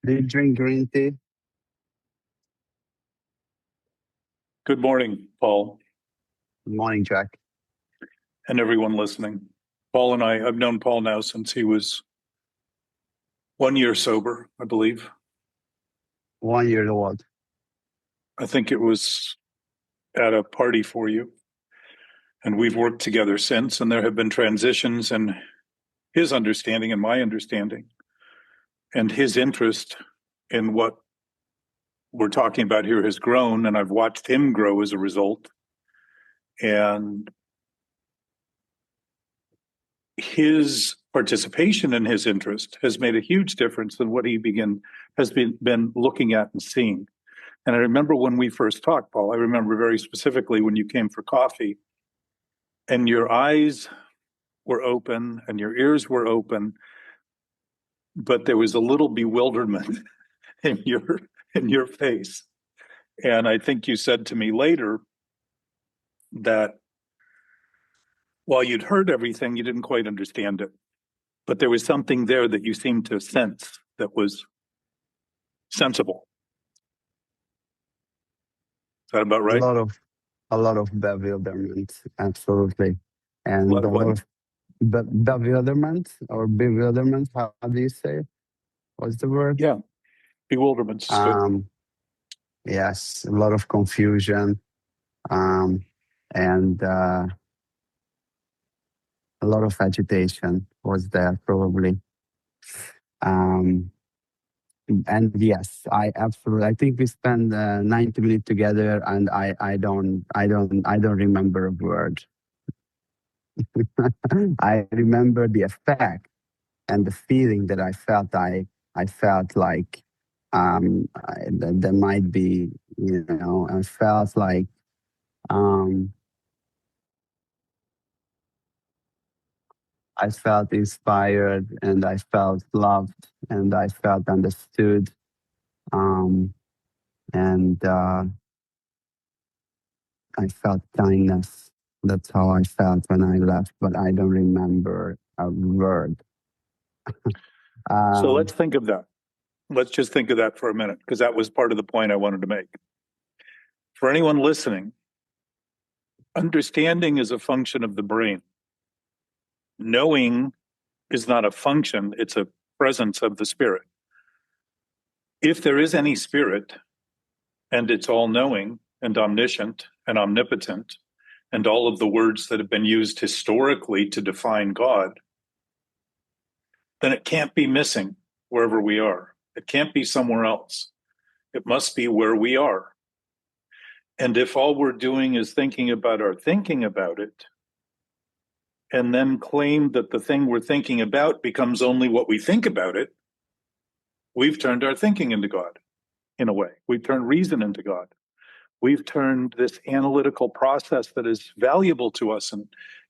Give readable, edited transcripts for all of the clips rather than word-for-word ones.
Do you drink green tea? Good morning, Paul, Good morning, Jack. and everyone listening. Paul and I've known Paul now since he was 1 year sober, I believe. 1 year old. I think it was at a party for you. And we've worked together since, and there have been transitions in his understanding and my understanding, and his interest in what we're talking about here has grown, and I've watched him grow as a result. And his participation in his interest has made a huge difference in what he has been looking at and seeing. And I remember when we first talked, Paul, I remember very specifically when you came for coffee and your eyes were open and your ears were open, but there was a little bewilderment in your face. And I think you said to me later that while you'd heard everything, you didn't quite understand it. But there was something there that you seemed to sense that was sensible. Is that about right? A lot of bewilderment, absolutely. And What- a lot of bewilderment or bewilderment, how do you say it? What's the word? Yeah, bewilderment. Yes, a lot of confusion, and a lot of agitation was there probably. And yes, I think we spent 90 minutes together, and I don't remember a word. I remember the effect and the feeling that I felt. I felt like there might be, I felt like I felt inspired, and I felt loved, and I felt understood, and I felt kindness. That's how I felt when I left, but I don't remember a word. So let's think of that. Let's just think of that for a minute, because that was part of the point I wanted to make. For anyone listening, understanding is a function of the brain. Knowing is not a function, it's a presence of the spirit. If there is any spirit, and it's all knowing and omniscient and omnipotent, and all of the words that have been used historically to define God, then it can't be missing wherever we are. It can't be somewhere else. It must be where we are. And if all we're doing is thinking about our thinking about it, and then claim that the thing we're thinking about becomes only what we think about it, we've turned our thinking into God, in a way. We've turned reason into God. We've turned this analytical process that is valuable to us and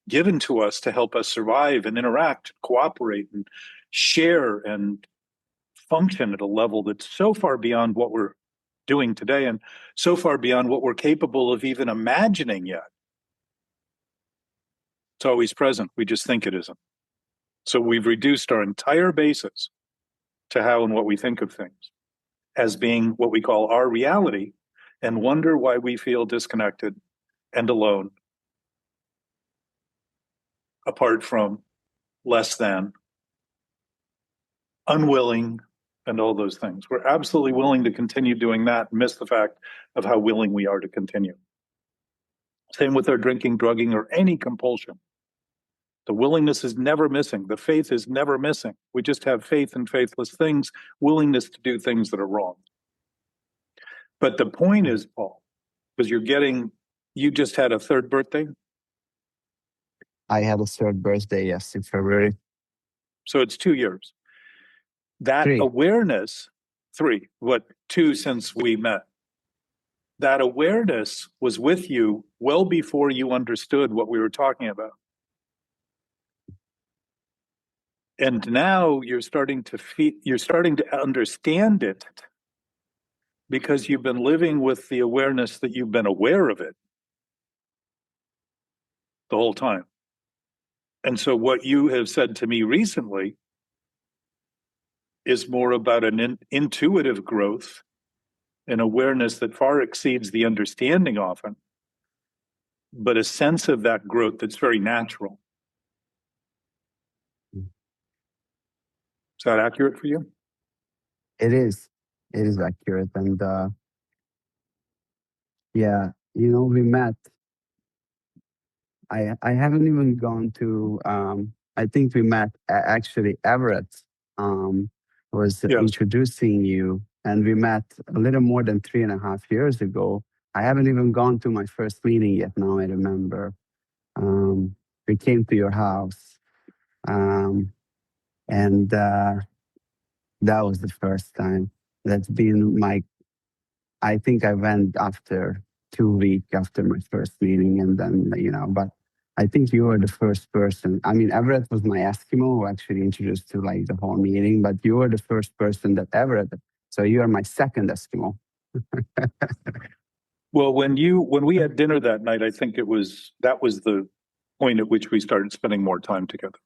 given to us to help us survive and interact, cooperate, and share and function at a level that's so far beyond what we're doing today and so far beyond what we're capable of even imagining yet. It's always present. We just think it isn't. So we've reduced our entire basis to how and what we think of things as being what we call our reality, and wonder why we feel disconnected and alone, apart from, less than, unwilling, and all those things. We're absolutely willing to continue doing that and miss the fact of how willing we are to continue. Same with our drinking, drugging, or any compulsion. The willingness is never missing. The faith is never missing. We just have faith in faithless things, willingness to do things that are wrong. But the point is, Paul, because you just had a third birthday. I had a third birthday, yes, in February. So it's 2 years. That 3. awareness, 3, 2 since we met. That awareness was with you well before you understood what we were talking about. And now you're starting to understand it because you've been living with the awareness that you've been aware of it the whole time. And so what you have said to me recently is more about an intuitive growth, an awareness that far exceeds the understanding often, but a sense of that growth that's very natural. Is that accurate for you? It is. It is accurate. And yeah, we met. I haven't even gone to, I think we met actually Everett was Yes. introducing you, and we met a little more than 3.5 years ago. I haven't even gone to my first meeting yet. Now I remember. We came to your house, um, and that was the first time. That's been I think I went after 2 weeks after my first meeting, and then, but I think you were the first person. I mean, Everett was my Eskimo who actually introduced to like the whole meeting, but you were the first person that Everett. So you are my second Eskimo. Well, when we had dinner that night, I think that was the point at which we started spending more time together.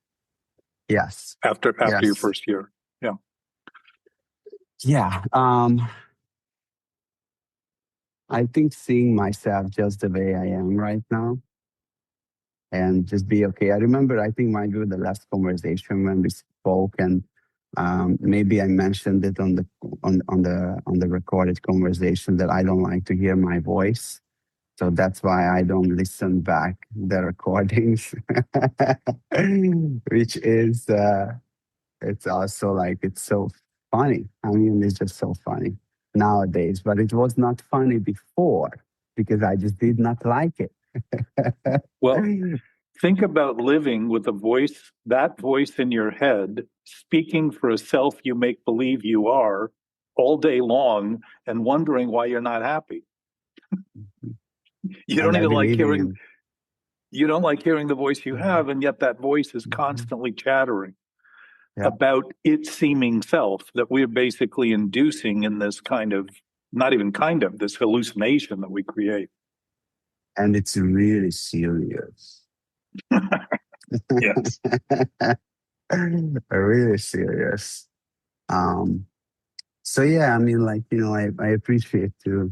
Yes. After your Yes. first year. Yeah. Yeah. I think seeing myself just the way I am right now and just be okay. I remember, I think maybe the last conversation when we spoke, and maybe I mentioned it on the recorded conversation that I don't like to hear my voice. So that's why I don't listen back the recordings, which is, it's also like, it's so funny. I mean, it's just so funny nowadays, but it was not funny before because I just did not like it. Well, think about living with that voice in your head, speaking for a self you make believe you are all day long and wondering why you're not happy. You don't And I even like believe in hearing him. you don't like hearing the voice you have, and yet that voice is constantly chattering Yeah. about its seeming self that we're basically inducing in this kind of, not even kind of, this hallucination that we create. And it's really serious. Yes. Really serious. Um, so yeah, I mean, like, I appreciate to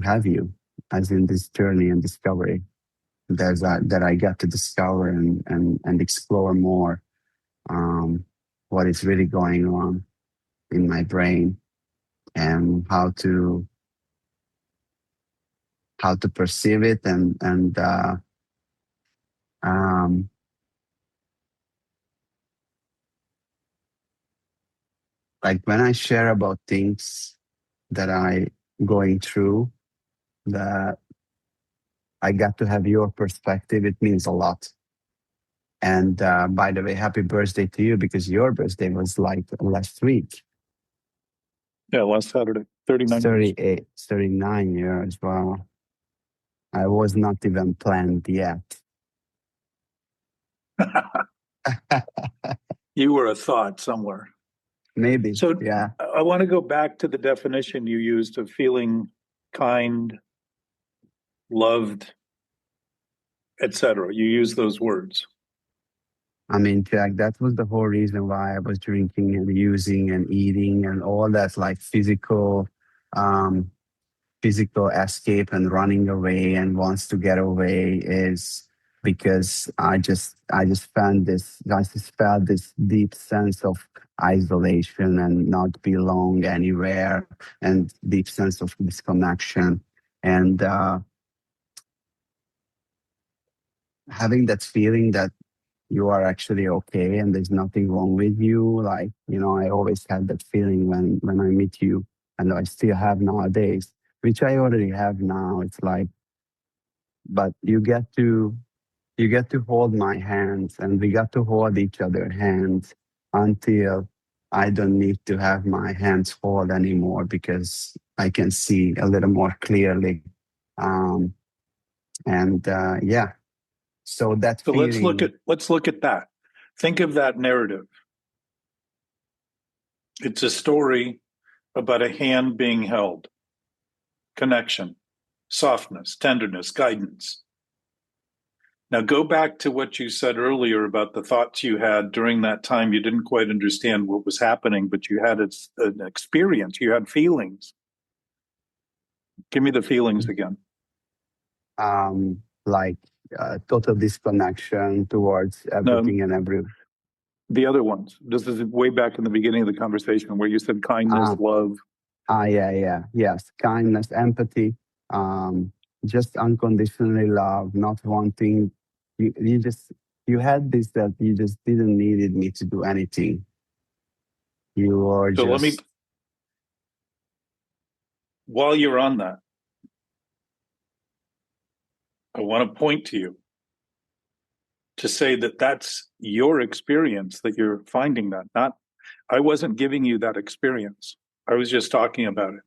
have you as in this journey and discovery that I got to discover and explore more what is really going on in my brain and how to perceive it and um, like when I share about things that I going through, that I got to have your perspective, it means a lot. And by the way, happy birthday to you, because your birthday was like last week. Yeah, last Saturday, 39 years. 39 years. Wow. I was not even planned yet. You were a thought somewhere. Maybe. So Yeah. I want to go back to the definition you used of feeling kind, loved, etc. You use those words. I mean, Jack, that was the whole reason why I was drinking and using and eating and all that, like um, physical escape and running away and wants to get away, is because I just felt this deep sense of isolation and not belong anywhere, and deep sense of disconnection, and having that feeling that you are actually okay and there's nothing wrong with you. Like, I always had that feeling when I meet you, and I still have nowadays, which I already have now. It's like, but you get to hold my hands, and we got to hold each other's hands until I don't need to have my hands hold anymore, because I can see a little more clearly. Um, and yeah, so that So feeling. let's look at that. Think of that narrative. It's a story about a hand being held, connection, softness, tenderness, guidance. Now go back to what you said earlier about the thoughts you had during that time. You didn't quite understand what was happening, but you had an experience, you had feelings. Give me the feelings again. Like total disconnection towards No, everything and every. the other ones. This is way back in the beginning of the conversation where you said kindness, Ah, love. yeah. Yes, kindness, empathy, just unconditionally love, not wanting. You just you had this that you just didn't needed me to do anything. You were So let me, just while you're on that, I want to point to you to say that that's your experience, that you're finding that. Not, I wasn't giving you that experience. I was just talking about it.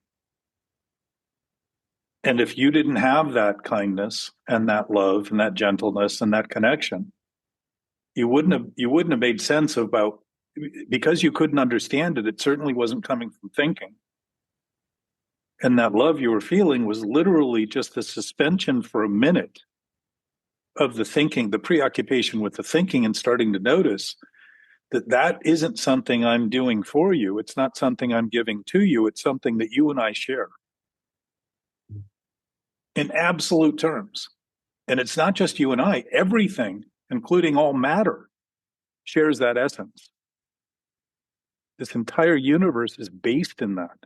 And if you didn't have that kindness and that love and that gentleness and that connection, you wouldn't have made sense about, because you couldn't understand it. It certainly wasn't coming from thinking. And that love you were feeling was literally just the suspension for a minute of the thinking, the preoccupation with the thinking, and starting to notice that that isn't something I'm doing for you. It's not something I'm giving to you. It's something that you and I share in absolute terms. And it's not just you and I, everything, including all matter, shares that essence. This entire universe is based in that.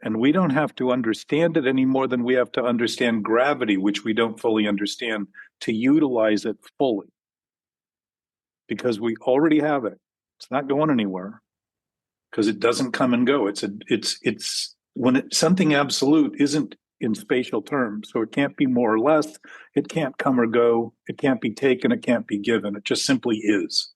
And we don't have to understand it any more than we have to understand gravity, which we don't fully understand, to utilize it fully. Because we already have it. It's not going anywhere because it doesn't come and go. It's when something absolute isn't in spatial terms, so it can't be more or less. It can't come or go. It can't be taken. It can't be given. It just simply is.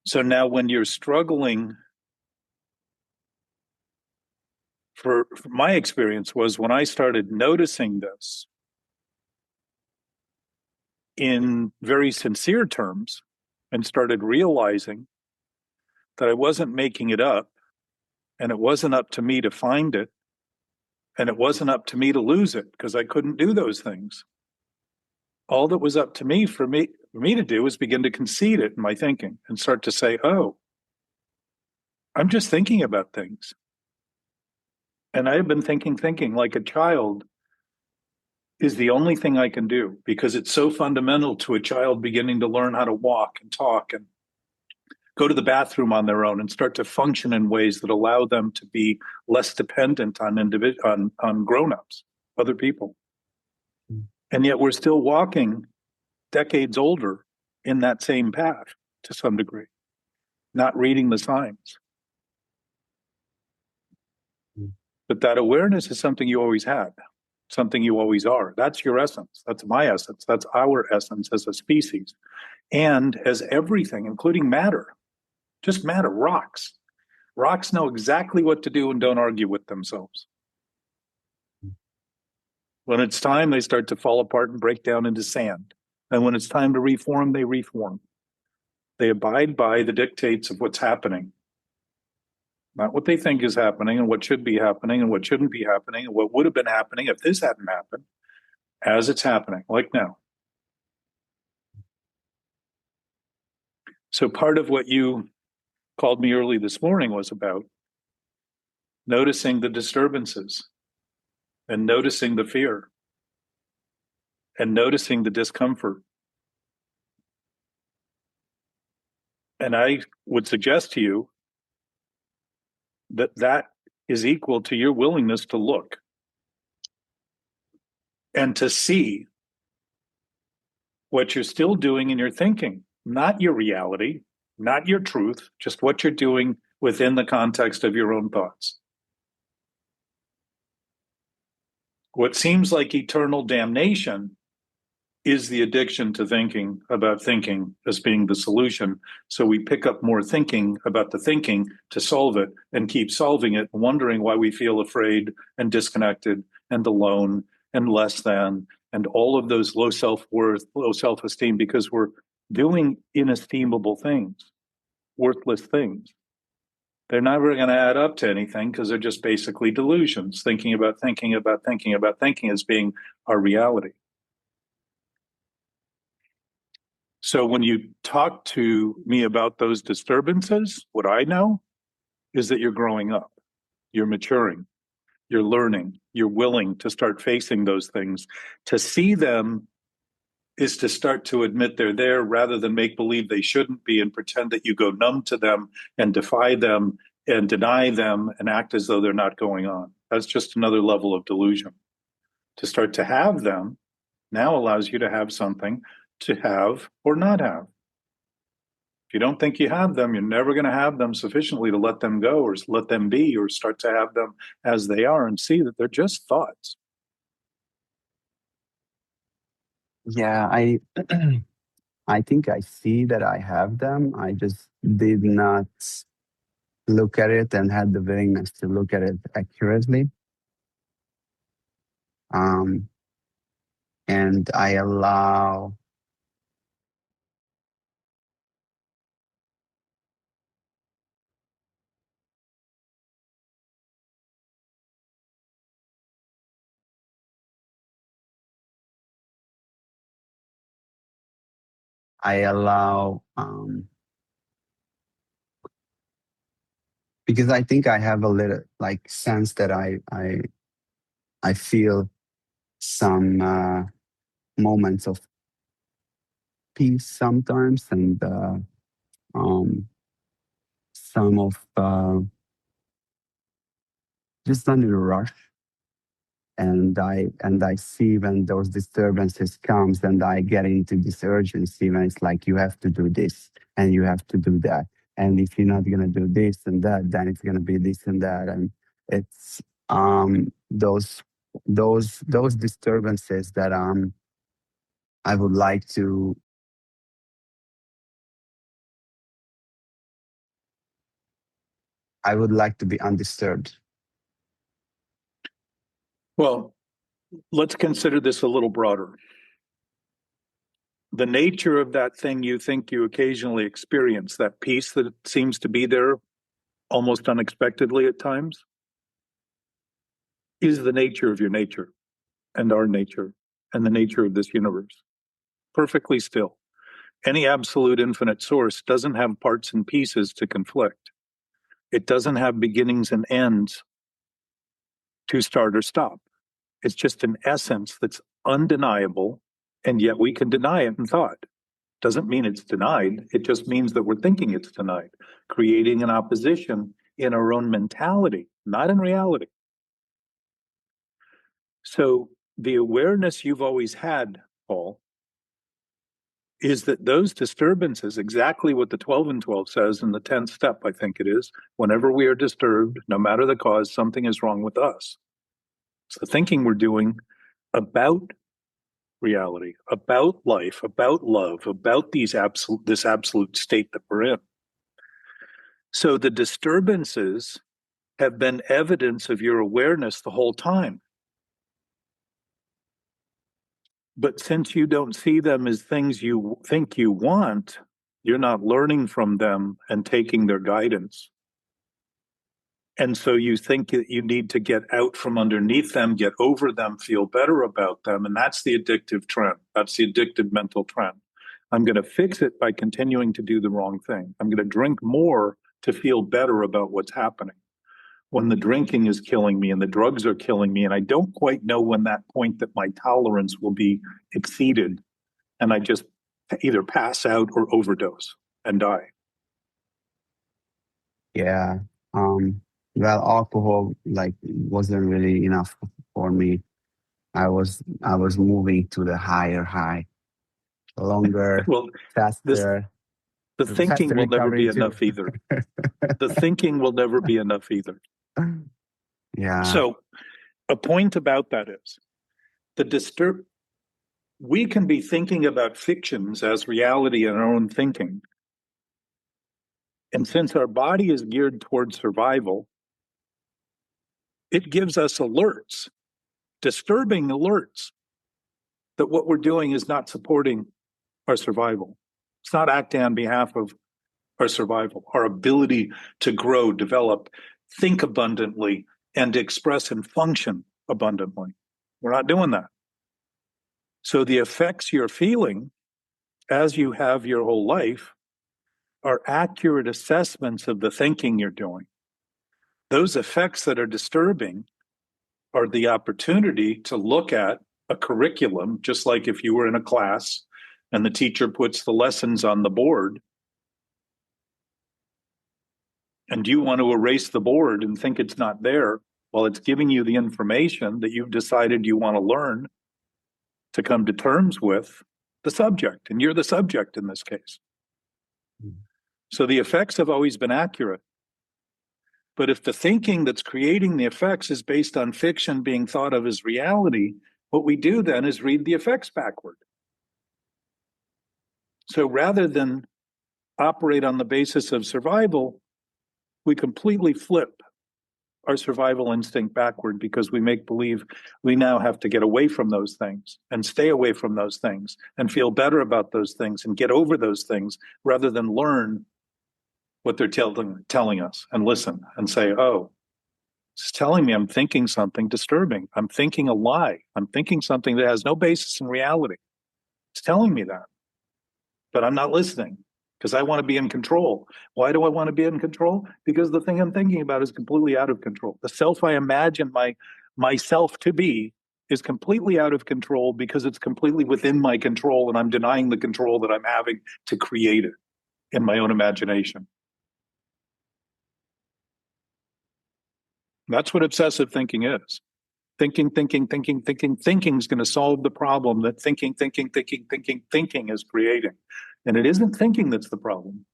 So now when you're struggling, for my experience was when I started noticing this in very sincere terms and started realizing that I wasn't making it up and it wasn't up to me to find it and it wasn't up to me to lose it because I couldn't do those things. All that was up to me for me to do was begin to concede it in my thinking and start to say, oh, I'm just thinking about things. And I have been thinking like a child is the only thing I can do because it's so fundamental to a child beginning to learn how to walk and talk and go to the bathroom on their own and start to function in ways that allow them to be less dependent on on grown-ups, other people. And yet we're still walking decades older in that same path to some degree, not reading the signs. But that awareness is something you always had, something you always are. That's your essence. That's my essence. That's our essence as a species and as everything, including matter. Just matter, rocks. Rocks know exactly what to do and don't argue with themselves. When it's time, they start to fall apart and break down into sand. And when it's time to reform, they reform. They abide by the dictates of what's happening, not what they think is happening and what should be happening and what shouldn't be happening and what would have been happening if this hadn't happened, as it's happening, like now. So part of what you called me early this morning was about noticing the disturbances and noticing the fear and noticing the discomfort. And I would suggest to you that that is equal to your willingness to look and to see what you're still doing in your thinking, not your reality, not your truth, just what you're doing within the context of your own thoughts. What seems like eternal damnation is the addiction to thinking about thinking as being the solution. So we pick up more thinking about the thinking to solve it and keep solving it, wondering why we feel afraid and disconnected and alone and less than and all of those low self-worth, low self-esteem, because we're doing inestimable things, worthless things. They're never going to add up to anything because they're just basically delusions, thinking about thinking about thinking about thinking as being our reality. So when you talk to me about those disturbances, what I know is that you're growing up, you're maturing, you're learning, you're willing to start facing those things. To see them is to start to admit they're there rather than make believe they shouldn't be and pretend that you go numb to them and defy them and deny them and act as though they're not going on. That's just another level of delusion. To start to have them now allows you to have something to have or not have. If you don't think you have them, you're never going to have them sufficiently to let them go or let them be or start to have them as they are and see that they're just thoughts. Yeah, I I think I see that I have them. I just did not look at it and had the willingness to look at it accurately. Um, and I allow because I think I have a little like sense that I feel some moments of peace sometimes, and um, some of just a little rush. And I see when those disturbances comes, and I get into this urgency when it's like you have to do this and you have to do that, and if you're not gonna do this and that, then it's gonna be this and that, and it's those disturbances that I would like to I would like to be undisturbed. Well, let's consider this a little broader. The nature of that thing you think you occasionally experience, that peace that seems to be there almost unexpectedly at times, is the nature of your nature and our nature and the nature of this universe. Perfectly still. Any absolute infinite source doesn't have parts and pieces to conflict. It doesn't have beginnings and ends to start or stop. It's just an essence that's undeniable, and yet we can deny it in thought. Doesn't mean it's denied. It just means that we're thinking it's denied, creating an opposition in our own mentality, not in reality. So the awareness you've always had, Paul, is that those disturbances, exactly what the 12 and 12 says in the 10th step, I think it is, whenever we are disturbed, no matter the cause, something is wrong with us. It's the thinking we're doing about reality, about life, about love, about this absolute state that we're in. So the disturbances have been evidence of your awareness the whole time. But since you don't see them as things you think you want, you're not learning from them and taking their guidance. And so you think that you need to get out from underneath them, get over them, feel better about them. And that's the addictive trend. That's the addictive mental trend. I'm going to fix it by continuing to do the wrong thing. I'm going to drink more to feel better about what's happening. When the drinking is killing me and the drugs are killing me, and I don't quite know when that point that my tolerance will be exceeded, and I just either pass out or overdose and die. Yeah. Um, well, alcohol like wasn't really enough for me. I was moving to the higher high, longer, Well, this faster, the thinking faster will never recovery be too. enough either. The thinking will never be enough either. Yeah. So a point about that is the disturb we can be thinking about fictions as reality in our own thinking. And since our body is geared towards survival, it gives us alerts, disturbing alerts, that what we're doing is not supporting our survival. It's not acting on behalf of our survival, our ability to grow, develop, think abundantly, and express and function abundantly. We're not doing that. So the effects you're feeling as you have your whole life are accurate assessments of the thinking you're doing. Those effects that are disturbing are the opportunity to look at a curriculum, just like if you were in a class and the teacher puts the lessons on the board and you want to erase the board and think it's not there, while it's giving you the information that you've decided you want to learn to come to terms with the subject, and you're the subject in this case. So the effects have always been accurate. But if the thinking that's creating the effects is based on fiction being thought of as reality, what we do then is read the effects backward. So rather than operate on the basis of survival, we completely flip our survival instinct backward because we make believe we now have to get away from those things and stay away from those things and feel better about those things and get over those things rather than learn what they're telling us and listen and say, oh, it's telling me I'm thinking something disturbing. I'm thinking a lie. I'm thinking something that has no basis in reality. It's telling me that, but I'm not listening because I want to be in control. Why do I want to be in control? Because the thing I'm thinking about is completely out of control. The self I imagine myself to be is completely out of control because it's completely within my control, and I'm denying the control that I'm having to create it in my own imagination. That's what obsessive thinking is. Thinking is going to solve the problem that thinking is creating. And it isn't thinking that's the problem.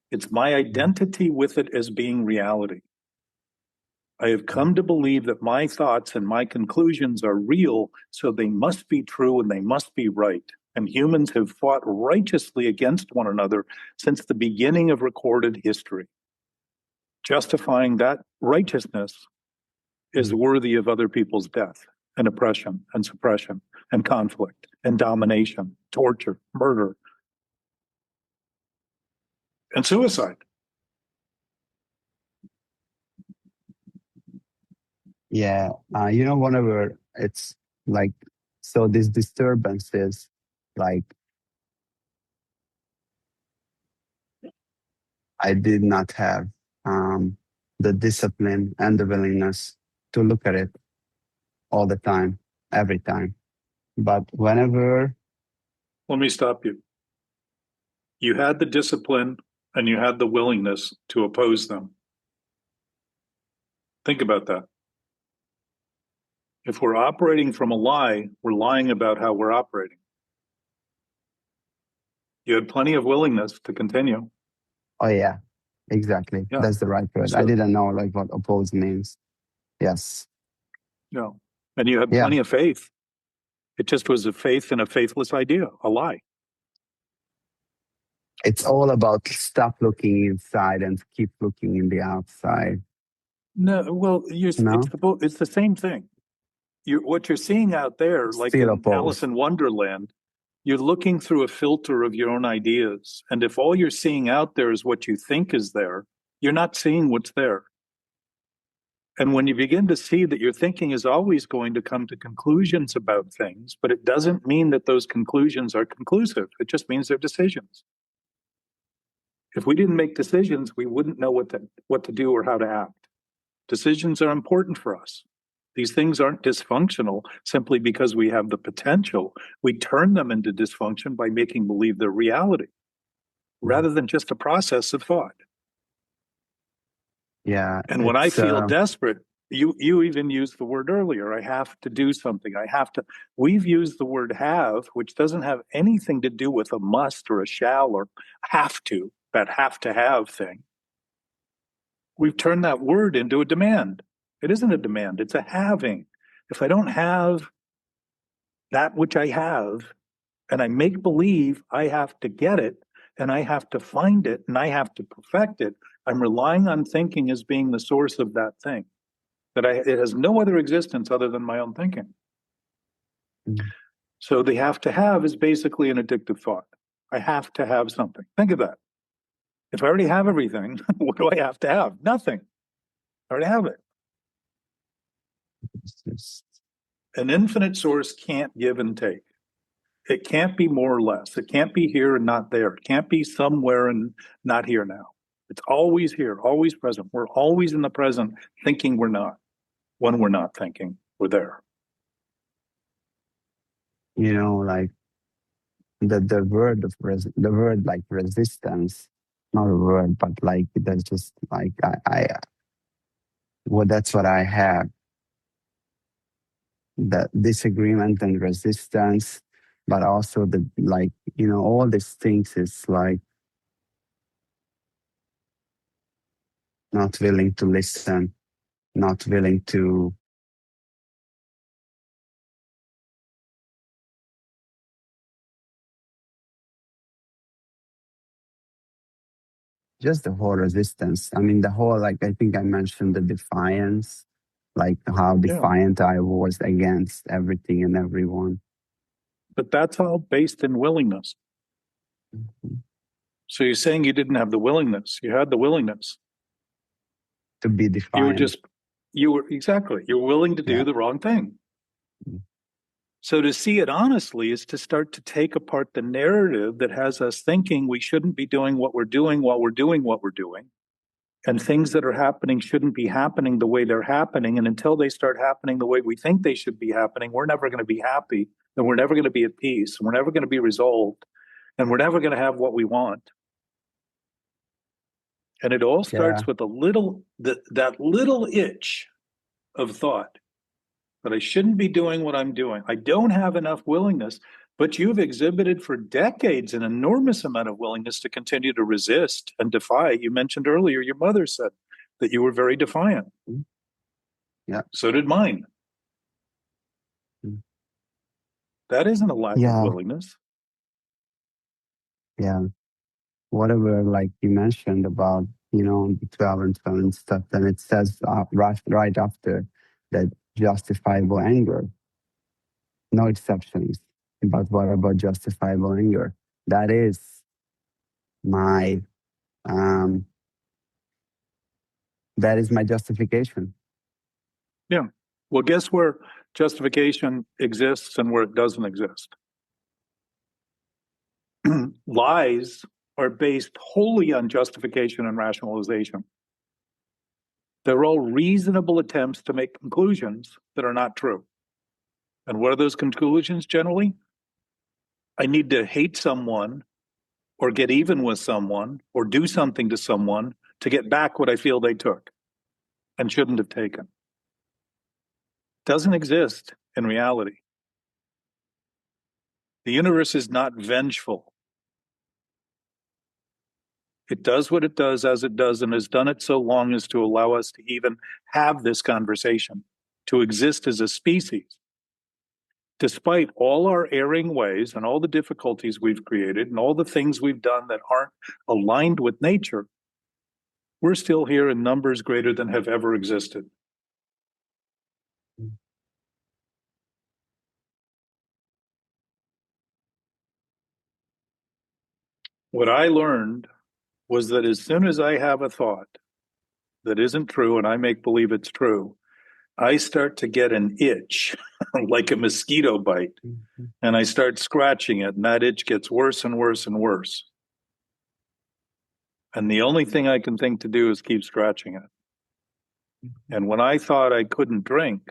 It's my identity with it as being reality. I have come to believe that my thoughts and my conclusions are real, so they must be true and they must be right. And humans have fought righteously against one another since the beginning of recorded history. Justifying that righteousness is worthy of other people's death and oppression and suppression and conflict and domination, torture, murder, and suicide. Yeah. Whenever it's like, so these disturbances, like, I did not have the discipline and the willingness to look at it all the time, every time. But whenever, Let me stop you. You had the discipline and you had the willingness to oppose them. Think about that. If we're operating from a lie, we're lying about how we're operating. You had plenty of willingness to continue. oh yeah, exactly. Yeah. That's the right word. I didn't know like what oppose means. Yes. Yeah. And you had Yeah. plenty of faith. It just was a faith in a faithless idea, a lie. It's all about stop looking inside and keep looking in the outside. No, well, No? it's the same thing. What you're seeing out there, like Still in opposed. Alice in Wonderland, you're looking through a filter of your own ideas. And if all you're seeing out there is what you think is there, you're not seeing what's there. And when you begin to see that your thinking is always going to come to conclusions about things, but it doesn't mean that those conclusions are conclusive. It just means they're decisions. If we didn't make decisions, we wouldn't know what to do or how to act. Decisions are important for us. These things aren't dysfunctional simply because we have the potential. We turn them into dysfunction by making believe they're reality rather than just a process of thought. Yeah. And when I feel desperate, you even used the word earlier, I have to do something. We've used the word have, which doesn't have anything to do with a must or a shall or have to, that have to have thing. We've turned that word into a demand. It isn't a demand, it's a having. If I don't have that which I have, and I make believe I have to get it, and I have to find it, and I have to perfect it, I'm relying on thinking as being the source of that thing. It has no other existence other than my own thinking. So the have to have is basically an addictive thought. I have to have something. Think of that. If I already have everything, what do I have to have? Nothing. I already have it. It's just, An infinite source can't give and take. It can't be more or less. It can't be here and not there. It can't be somewhere and not here now. It's always here, always present. We're always in the present, thinking we're not. When we're not thinking, we're there. like the word the word like resistance, not a word, but like that's just like I well, that's what I have. The disagreement and resistance, but also the like, all these things is like not willing to listen, not willing to just the whole resistance. I mean, the whole, like, I think I mentioned the defiance, like how Yeah. defiant I was against everything and everyone. But that's all based in willingness. Mhm. So you're saying you didn't have the willingness. You had the willingness. To be You were defiant. just, you were exactly, you're willing to do Yeah. the wrong thing. Mm. So to see it honestly is to start to take apart the narrative that has us thinking we shouldn't be doing what we're doing while we're doing what we're doing. And things that are happening shouldn't be happening the way they're happening. And until they start happening the way we think they should be happening, we're never going to be happy, and we're never going to be at peace, and we're never going to be resolved, and we're never going to have what we want. And it all Yeah. starts with that little itch of thought that I shouldn't be doing what I'm doing. I don't have enough willingness, but you've exhibited for decades an enormous amount of willingness to continue to resist and defy. You mentioned earlier, your mother said that you were very defiant. Mm. Yeah. So did mine. Mm. That isn't a lack of Yeah. willingness. Yeah. Whatever, like you mentioned about, the 12 and 7 stuff, then it says right after that justifiable anger, no exceptions. But what about justifiable anger? That is my um, that is my justification. Yeah. Well, guess where justification exists and where it doesn't exist? Lies are based wholly on justification and rationalization. They're all reasonable attempts to make conclusions that are not true. And what are those conclusions generally? I need to hate someone or get even with someone or do something to someone to get back what I feel they took and shouldn't have taken. Doesn't exist in reality. The universe is not vengeful. It does what it does as it does and has done it so long as to allow us to even have this conversation, to exist as a species. Despite all our erring ways and all the difficulties we've created and all the things we've done that aren't aligned with nature, we're still here in numbers greater than have ever existed. What I learned was that as soon as I have a thought that isn't true and I make believe it's true, I start to get an itch like a mosquito bite, Mhm. and I start scratching it, and that itch gets worse and worse and worse. And the only thing I can think to do is keep scratching it. And when I thought I couldn't drink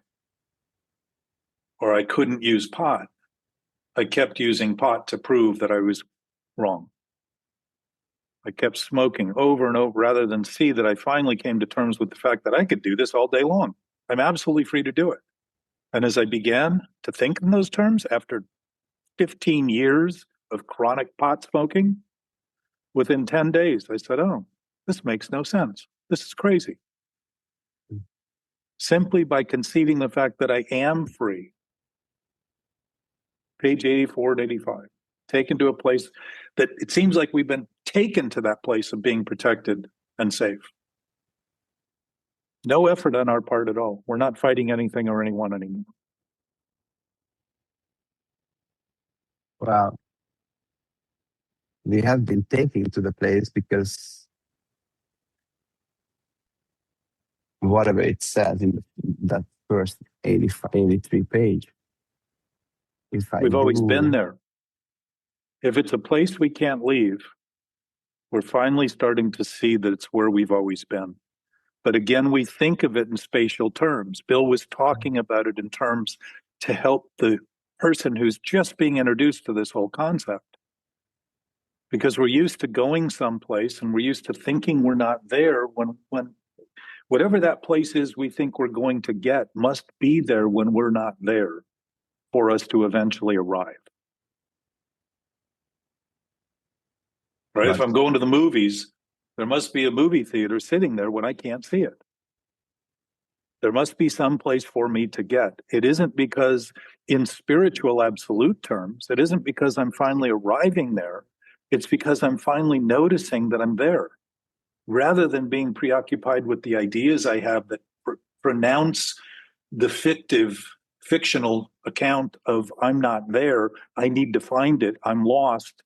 or I couldn't use pot, I kept using pot to prove that I was wrong. I kept smoking over and over rather than see that I finally came to terms with the fact that I could do this all day long. I'm absolutely free to do it. And as I began to think in those terms after 15 years of chronic pot smoking, within 10 days, I said, oh, this makes no sense. This is crazy. Simply by conceding the fact that I am free. Page 84 and 85. Taken to a place that it seems like we've been taken to that place of being protected and safe. No effort on our part at all. We're not fighting anything or anyone anymore. Well, we have been taken to the place because whatever it says in that first 83 page. If I We've always been do, there. If it's a place we can't leave, we're finally starting to see that it's where we've always been. But again, we think of it in spatial terms. Bill was talking about it in terms to help the person who's just being introduced to this whole concept. Because we're used to going someplace and we're used to thinking we're not there when whatever that place is we think we're going to get must be there when we're not there for us to eventually arrive. Right? If but I'm going to the movies, there must be a movie theater sitting there when I can't see it. There must be some place for me to get. It isn't because, in spiritual absolute terms, it isn't because I'm finally arriving there. It's because I'm finally noticing that I'm there. Rather than being preoccupied with the ideas I have that pronounce the fictional account of I'm not there, I need to find it, I'm lost.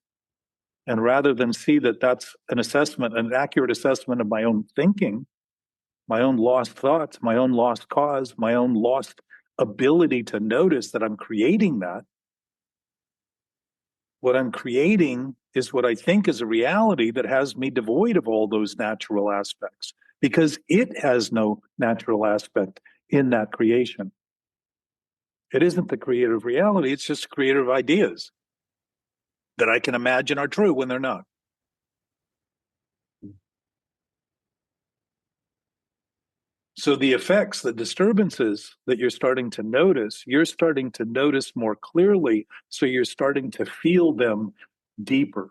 And rather than see that that's an assessment, an accurate assessment of my own thinking, my own lost thoughts, my own lost cause, my own lost ability to notice that I'm creating that. What I'm creating is what I think is a reality that has me devoid of all those natural aspects because it has no natural aspect in that creation. It isn't the creative reality, it's just creative ideas that I can imagine are true when they're not. So the effects, the disturbances that you're starting to notice more clearly. So you're starting to feel them deeper.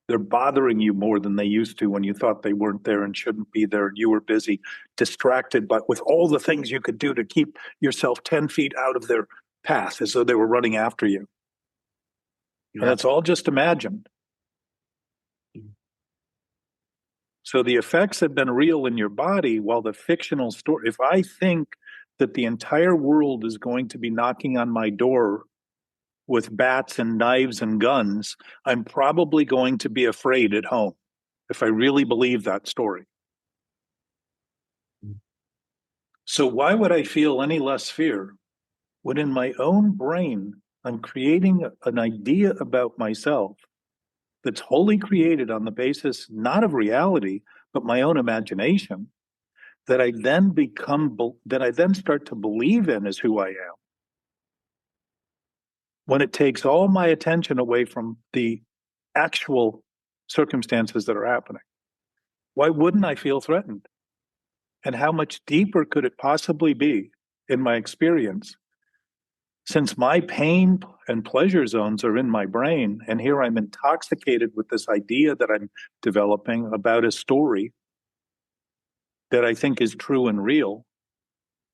They're bothering you more than they used to when you thought they weren't there and shouldn't be there. And you were busy, distracted, but with all the things you could do to keep yourself 10 feet out of their path as though they were running after you. And that's all just imagined. So the effects have been real in your body while the fictional story, if I think that the entire world is going to be knocking on my door with bats and knives and guns, I'm probably going to be afraid at home if I really believe that story. So why would I feel any less fear when in my own brain I'm creating an idea about myself that's wholly created on the basis not of reality, but my own imagination, that I then start to believe in as who I am. When it takes all my attention away from the actual circumstances that are happening, why wouldn't I feel threatened? And how much deeper could it possibly be in my experience? Since my pain and pleasure zones are in my brain, and here I'm intoxicated with this idea that I'm developing about a story that I think is true and real,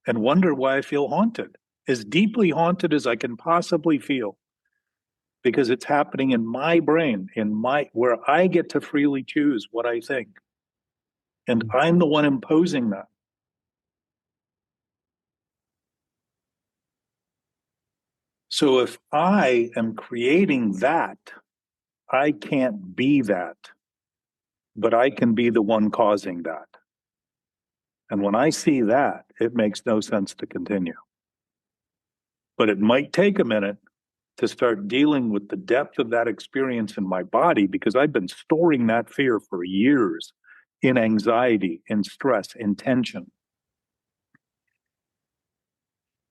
and wonder why I feel haunted, as deeply haunted as I can possibly feel, because it's happening in my brain, where I get to freely choose what I think. And I'm the one imposing that. So if I am creating that, I can't be that, but I can be the one causing that. And when I see that, it makes no sense to continue. But it might take a minute to start dealing with the depth of that experience in my body, because I've been storing that fear for years in anxiety, in stress, in tension,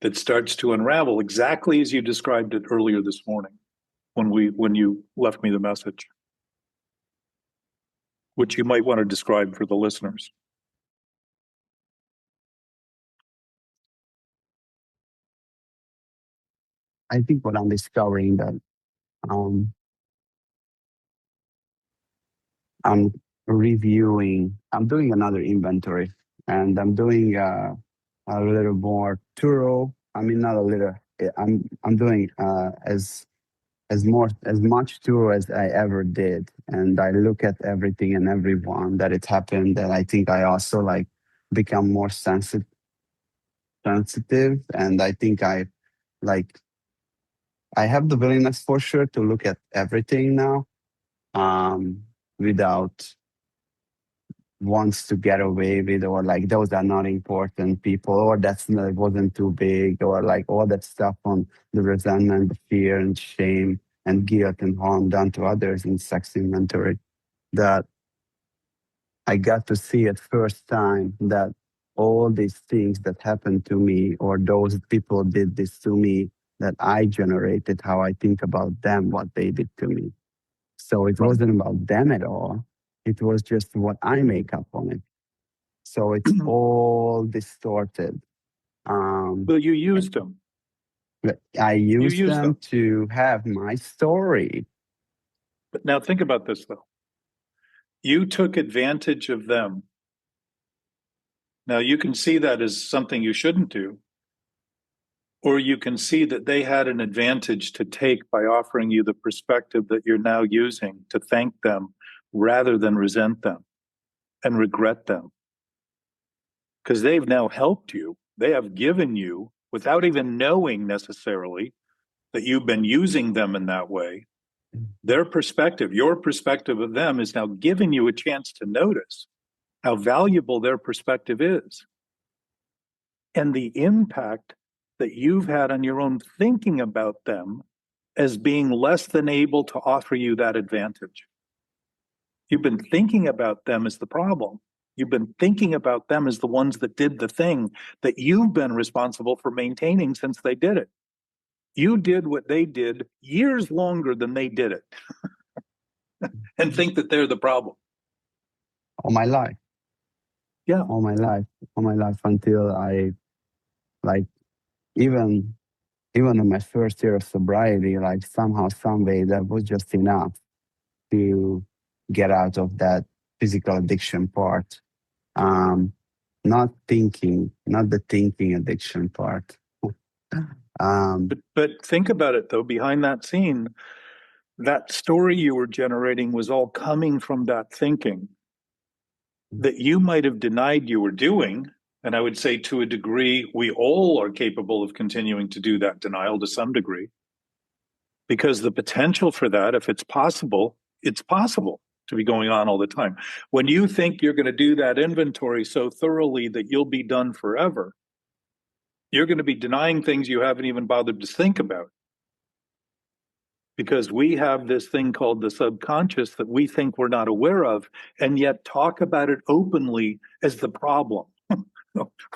that starts to unravel exactly as you described it earlier this morning when you left me the message, which you might want to describe for the listeners. I think what I'm discovering that um, I'm I'm doing another inventory, and I'm doing a little more thorough. I mean, not a little. I'm doing as much thorough as I ever did, and I look at everything and everyone that it happened. And I think I also like become more sensitive, and I think like I have the willingness for sure to look at everything now, without wants to get away with, or like those are not important people, or that's not, it wasn't too big, or like all that stuff on the resentment, the fear and shame and guilt and harm done to others in sex inventory, that I got to see it first time, that all these things that happened to me, or those people did this to me, that I generated how I think about them, what they did to me. So it Right. wasn't about them at all. It was just what I make up on it. So it's all distorted. Well, you used them. But I You use used them them. to have my story. But now think about this, though. You took advantage of them. Now, you can see that as something you shouldn't do, or you can see that they had an advantage to take by offering you the perspective that you're now using to thank them rather than resent them and regret them. Because they've now helped you. They have given you, without even knowing necessarily that you've been using them in that way, their perspective, your perspective of them is now giving you a chance to notice how valuable their perspective is and the impact that you've had on your own thinking about them as being less than able to offer you that advantage. You've been thinking about them as the problem. You've been thinking about them as the ones that did the thing that you've been responsible for maintaining since they did it. You did what they did years longer than they did it and think that they're the problem. All my life. Yeah. All my life. All my life until I, like, even in my first year of sobriety, like somehow, some way, that was just enough to get out of that physical addiction part. Um, not thinking, not the thinking addiction part. But think about it, though, behind that scene, that story you were generating was all coming from that thinking that you might have denied you were doing. And I would say to a degree, we all are capable of continuing to do that denial to some degree, because the potential for that, if it's possible to be going on all the time. When you think you're going to do that inventory so thoroughly that you'll be done forever, you're going to be denying things you haven't even bothered to think about. Because we have this thing called the subconscious that we think we're not aware of, and yet talk about it openly as the problem.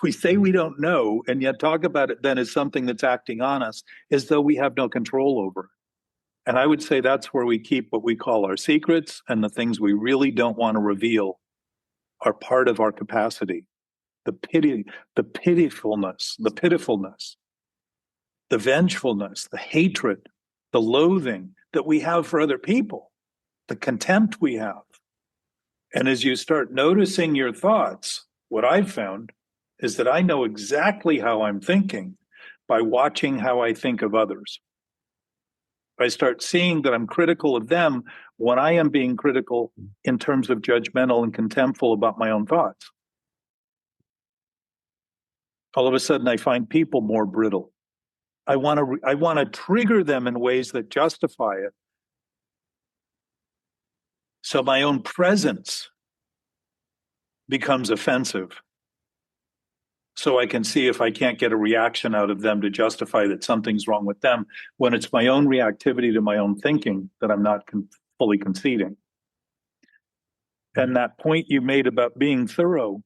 We say we don't know, and yet talk about it then as something that's acting on us as though we have no control over it. And I would say that's where we keep what we call our secrets, and the things we really don't want to reveal are part of our capacity. The pity, the pitifulness, the vengefulness, the hatred, the loathing that we have for other people, the contempt we have. And as you start noticing your thoughts, what I've found is that I know exactly how I'm thinking by watching how I think of others. I start seeing that I'm critical of them when I am being critical in terms of judgmental and contemptful about my own thoughts. All of a sudden, I find people more brittle. I want to trigger them in ways that justify it. So my own presence becomes offensive. So I can see if I can't get a reaction out of them to justify that something's wrong with them, when it's my own reactivity to my own thinking that I'm not fully conceding. And that point you made about being thorough,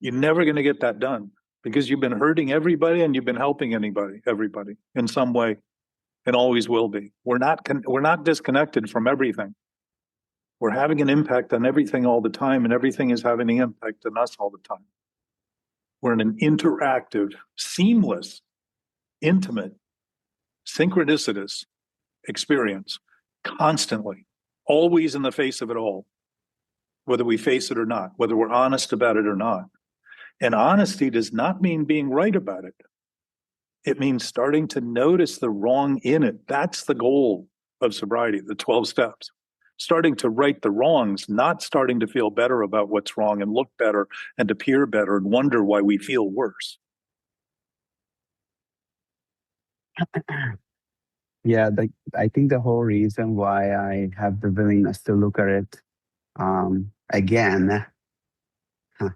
you're never going to get that done, because you've been hurting everybody and you've been helping everybody in some way, and always will be. We're not disconnected from everything. We're having an impact on everything all the time, and everything is having an impact on us all the time. We're in an interactive, seamless, intimate, synchronicitous experience constantly, always in the face of it all, whether we face it or not, whether we're honest about it or not. And honesty does not mean being right about it. It means starting to notice the wrong in it. That's the goal of sobriety, the 12 steps. Starting to right the wrongs, not starting to feel better about what's wrong and look better and appear better and wonder why we feel worse. I think the whole reason why I have the willingness to look at it again. Huh.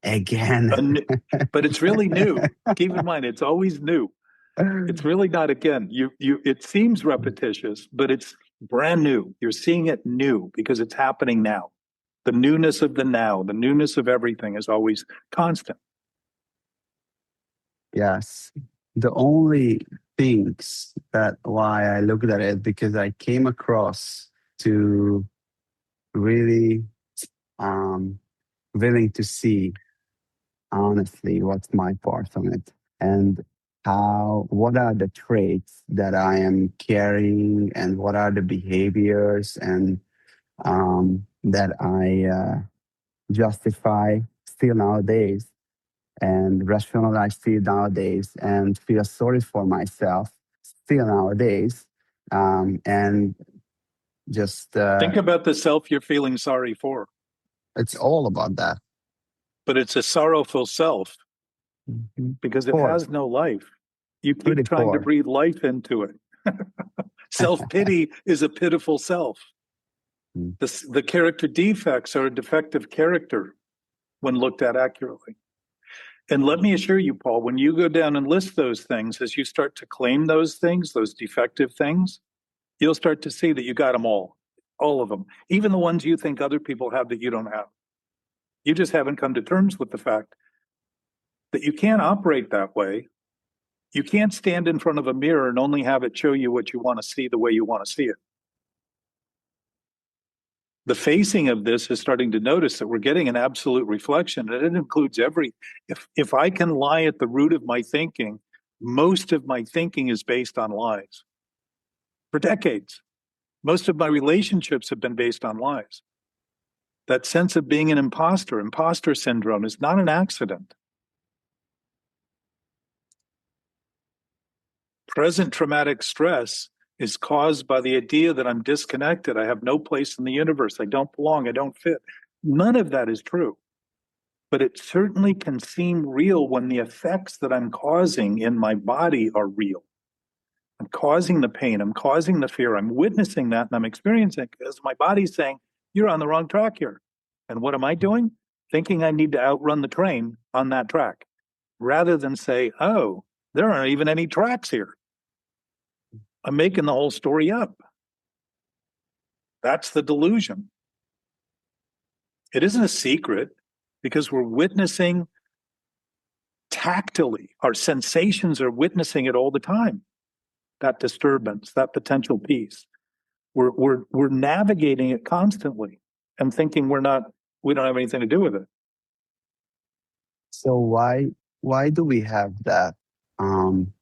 Again. But it's really new. Keep in mind, it's always new. It's really not again. It seems repetitious, but it's brand new. You're seeing it new because it's happening now. The newness of the now, the newness of everything is always constant. Yes. The only things that why I looked at it because I came across to really um, willing to see honestly what's my part on it and what are the traits that I am carrying and what are the behaviors and that I justify still nowadays and rationalize still nowadays and feel sorry for myself still nowadays and just Think about the self you're feeling sorry for, it's all about that. but it's a sorrowful self because it Poor, has no life. You keep pretty trying to poor. breathe life into it. Self pity is a pitiful self. The character defects are a defective character when looked at accurately. And let me assure you, Paul, when you go down and list those things, as you start to claim those things, those defective things, you'll start to see that you got them all of them, even the ones you think other people have that you don't have. You just haven't come to terms with the fact that you can't operate that way. You can't stand in front of a mirror and only have it show you what you want to see the way you want to see it. The facing of this is starting to notice that we're getting an absolute reflection, and it includes if I can lie at the root of my thinking, most of my thinking is based on lies. For decades, most of my relationships have been based on lies. That sense of being an imposter syndrome is not an accident. Present traumatic stress is caused by the idea that I'm disconnected. I have no place in the universe. I don't belong. I don't fit. None of that is true. But it certainly can seem real when the effects that I'm causing in my body are real. I'm causing the pain. I'm causing the fear. I'm witnessing that and I'm experiencing it because my body's saying, you're on the wrong track here. And what am I doing? Thinking I need to outrun the train on that track rather than say, oh, there aren't even any tracks here. I'm making the whole story up. That's the delusion. It isn't a secret because we're witnessing tactily. Our sensations are witnessing it all the time. That disturbance, that potential piece. We're navigating it constantly and thinking we don't have anything to do with it. So why do we have that? Um,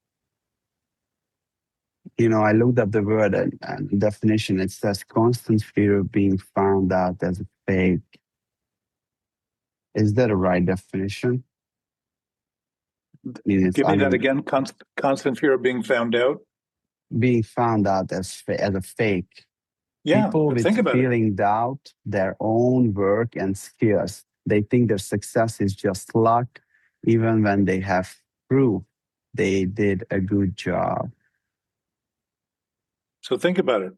I looked up the word and definition. It says constant fear of being found out as a fake. Is that a right definition? Give me that again. Constant fear of being found out. Being found out as a fake. Yeah, People think with about it. feeling doubt their own work and skills. They think their success is just luck, even when they have proof they did a good job. So think about it.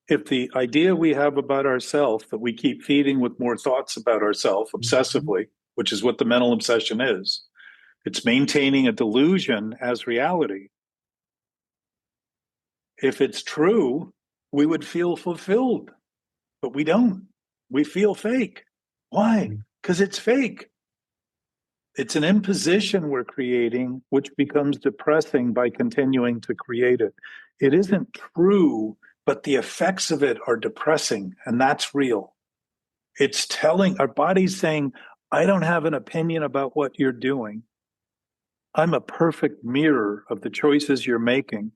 If the idea we have about ourselves that we keep feeding with more thoughts about ourselves obsessively, which is what the mental obsession is, it's maintaining a delusion as reality. If it's true, we would feel fulfilled, but we don't. We feel fake. Why? Because it's fake. It's an imposition we're creating, which becomes depressing by continuing to create it. It isn't true, but the effects of it are depressing, and that's real. It's telling our body's saying, I don't have an opinion about what you're doing. I'm a perfect mirror of the choices you're making.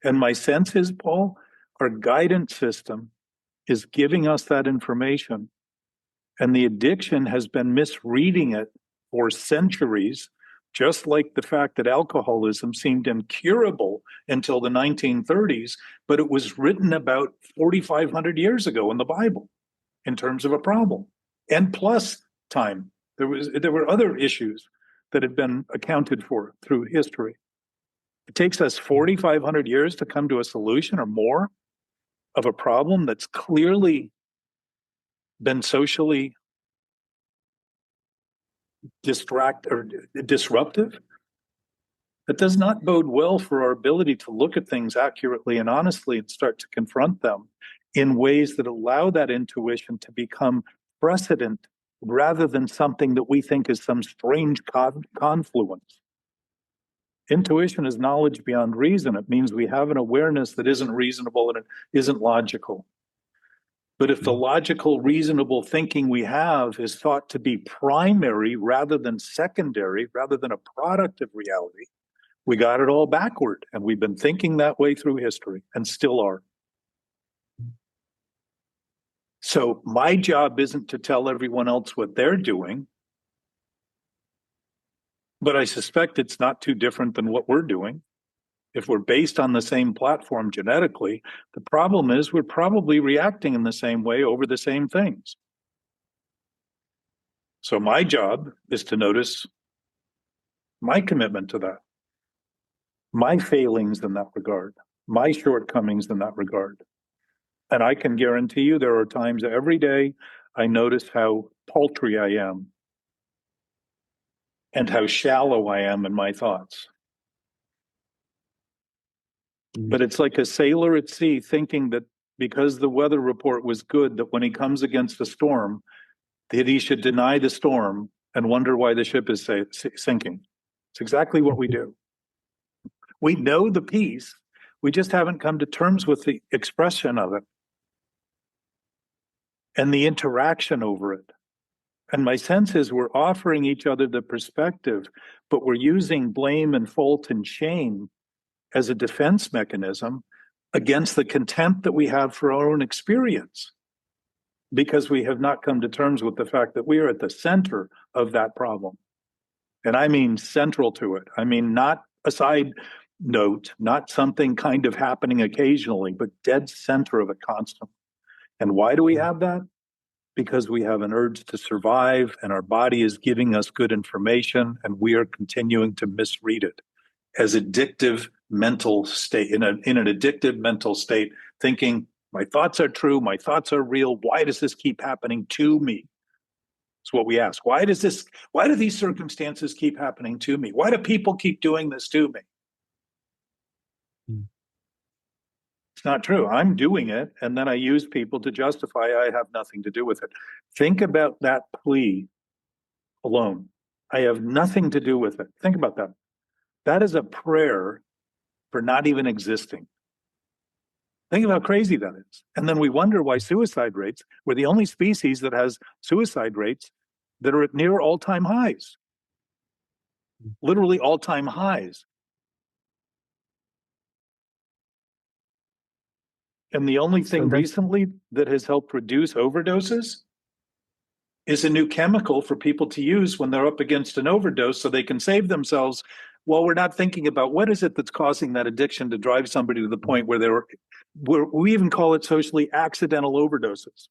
And my sense is, Paul, our guidance system is giving us that information. And the addiction has been misreading it for centuries, just like the fact that alcoholism seemed incurable until the 1930s, but it was written about 4,500 years ago in the Bible in terms of a problem. And plus time. There were other issues that had been accounted for through history. It takes us 4,500 years to come to a solution or more of a problem that's clearly been socially disruptive, that does not bode well for our ability to look at things accurately and honestly and start to confront them in ways that allow that intuition to become precedent rather than something that we think is some strange confluence. Intuition is knowledge beyond reason. It means we have an awareness that isn't reasonable and it isn't logical. But if the logical, reasonable thinking we have is thought to be primary rather than secondary, rather than a product of reality, we got it all backward. And we've been thinking that way through history and still are. So my job isn't to tell everyone else what they're doing, but I suspect it's not too different than what we're doing. If we're based on the same platform genetically, the problem is we're probably reacting in the same way over the same things. So my job is to notice my commitment to that, my failings in that regard, my shortcomings in that regard. And I can guarantee you there are times every day I notice how paltry I am and how shallow I am in my thoughts. But it's like a sailor at sea thinking that because the weather report was good, that when he comes against a storm, that he should deny the storm and wonder why the ship is sinking. It's exactly what we do. We know the peace, we just haven't come to terms with the expression of it and the interaction over it. And my sense is we're offering each other the perspective, but we're using blame and fault and shame as a defense mechanism against the contempt that we have for our own experience, because we have not come to terms with the fact that we are at the center of that problem. And I mean central to it. I mean not a side note, not something kind of happening occasionally, but dead center of it constantly. And why do we have that? Because we have an urge to survive and our body is giving us good information and we are continuing to misread it as addictive mental state, in an addictive mental state, thinking my thoughts are true, my thoughts are real. Why does this keep happening to me? It's what we ask. Why do these circumstances keep happening to me? Why do people keep doing this to me? It's not true. I'm doing it, and then I use people to justify I have nothing to do with it. Think about that plea alone. I have nothing to do with it. Think about that. That is a prayer for not even existing. Think of how crazy that is. And then we wonder why suicide rates, we're the only species that has suicide rates that are at near all-time highs. Literally all-time highs. And the only thing recently that has helped reduce overdoses is a new chemical for people to use when they're up against an overdose so they can save themselves. Well, we're not thinking about what is it that's causing that addiction to drive somebody to the point where we even call it socially accidental overdoses.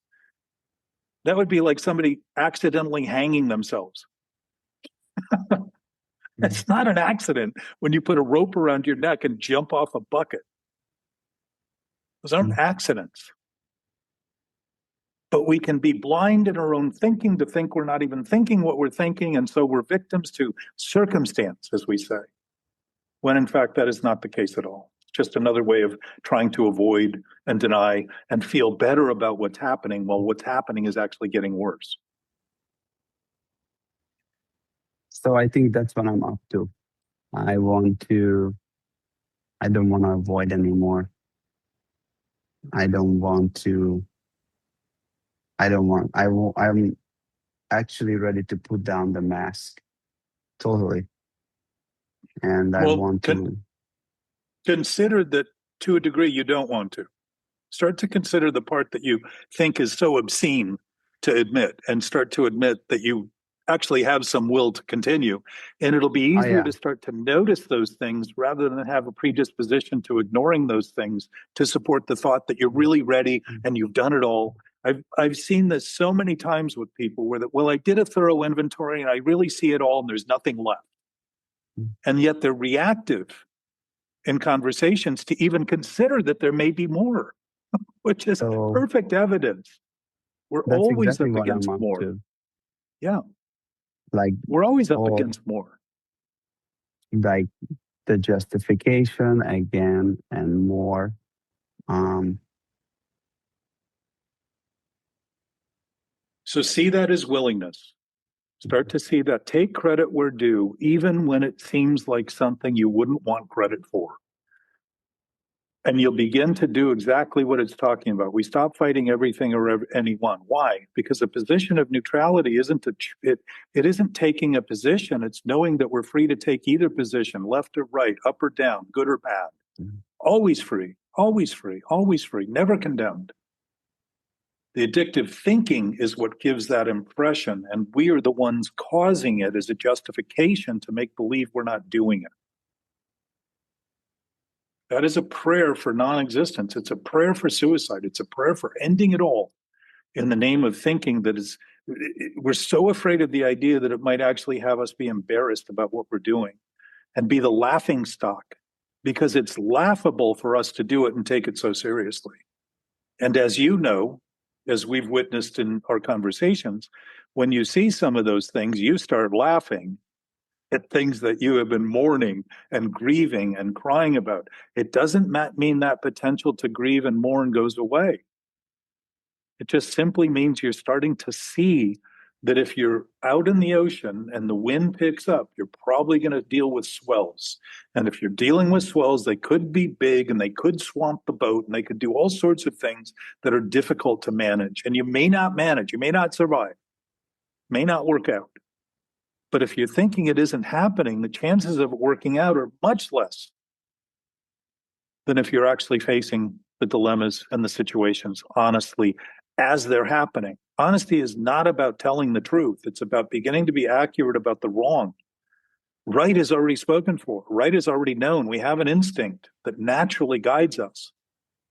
That would be like somebody accidentally hanging themselves. It's not an accident when you put a rope around your neck and jump off a bucket. Those aren't accidents. But we can be blind in our own thinking to think we're not even thinking what we're thinking, and so we're victims to circumstance, as we say, when in fact that is not the case at all. It's just another way of trying to avoid and deny and feel better about what's happening while what's happening is actually getting worse. So I think that's what I'm up to. I don't want to avoid anymore. I'm actually ready to put down the mask. Totally. And I want to consider that to a degree you don't want to. Start to consider the part that you think is so obscene to admit, and start to admit that you actually have some will to continue. And it'll be easier to start to notice those things rather than have a predisposition to ignoring those things to support the thought that you're really ready and you've done it all. I've seen this so many times with people where I did a thorough inventory and I really see it all and there's nothing left. And yet they're reactive in conversations to even consider that there may be more, which is perfect evidence. We're That's always exactly up what I'm against up more. to. Yeah, Like we're always up all, against more. like the justification again and more. Um, So see that as willingness. Start to see that. Take credit where due, even when it seems like something you wouldn't want credit for. And you'll begin to do exactly what it's talking about. We stop fighting everything or anyone. Why? Because a position of neutrality isn't it isn't taking a position. It's knowing that we're free to take either position, left or right, up or down, good or bad. Always free, always free, always free, never condemned. The addictive thinking is what gives that impression, and we are the ones causing it as a justification to make believe we're not doing it. That is a prayer for non-existence. It's a prayer for suicide. It's a prayer for ending it all in the name of thinking that is, we're so afraid of the idea that it might actually have us be embarrassed about what we're doing and be the laughing stock, because it's laughable for us to do it and take it so seriously. And as you know, as we've witnessed in our conversations, when you see some of those things, you start laughing at things that you have been mourning and grieving and crying about. It doesn't mean that potential to grieve and mourn goes away. It just simply means you're starting to see that if you're out in the ocean and the wind picks up, you're probably going to deal with swells. And if you're dealing with swells, they could be big and they could swamp the boat and they could do all sorts of things that are difficult to manage. And you may not manage, you may not survive, may not work out. But if you're thinking it isn't happening, the chances of it working out are much less than if you're actually facing the dilemmas and the situations honestly as they're happening. Honesty is not about telling the truth. It's about beginning to be accurate about the wrong. Right is already spoken for. Right is already known. We have an instinct that naturally guides us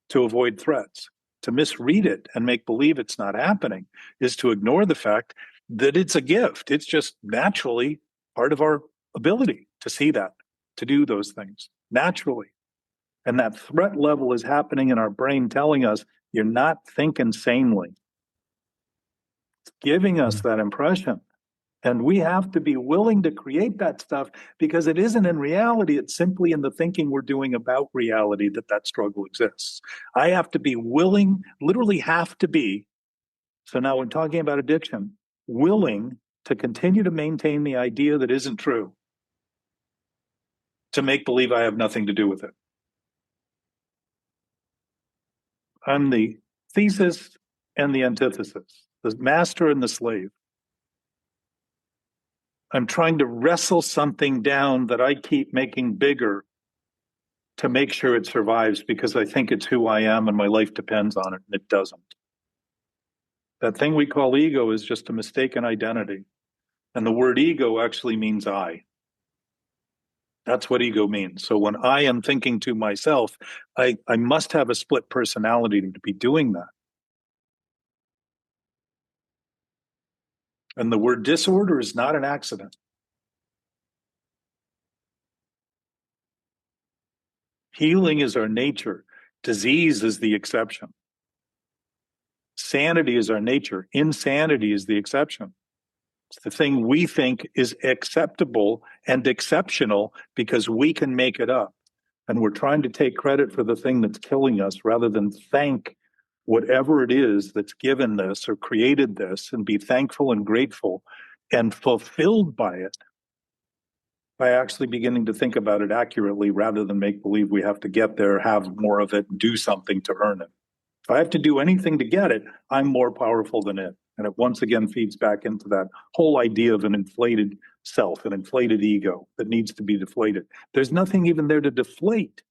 to avoid threats. To misread it and make believe it's not happening is to ignore the fact that it's a gift. It's just naturally part of our ability to see that, to do those things naturally. And that threat level is happening in our brain telling us you're not thinking sanely. It's giving us that impression. And we have to be willing to create that stuff because it isn't in reality. It's simply in the thinking we're doing about reality that struggle exists. I have to be willing, literally have to be. So now when talking about addiction, willing to continue to maintain the idea that isn't true, to make believe I have nothing to do with it. I'm the thesis and the antithesis, the master and the slave. I'm trying to wrestle something down that I keep making bigger to make sure it survives because I think it's who I am and my life depends on it, and it doesn't. That thing we call ego is just a mistaken identity. And the word ego actually means I. That's what ego means. So when I am thinking to myself, I must have a split personality to be doing that. And the word disorder is not an accident. Healing is our nature. Disease is the exception. Sanity is our nature. Insanity is the exception. It's the thing we think is acceptable and exceptional because we can make it up. And we're trying to take credit for the thing that's killing us rather than thank whatever it is that's given this or created this and be thankful and grateful and fulfilled by it, by actually beginning to think about it accurately rather than make believe we have to get there, have more of it, do something to earn it. If I have to do anything to get it, I'm more powerful than it. And it once again feeds back into that whole idea of an inflated self, an inflated ego that needs to be deflated. There's nothing even there to deflate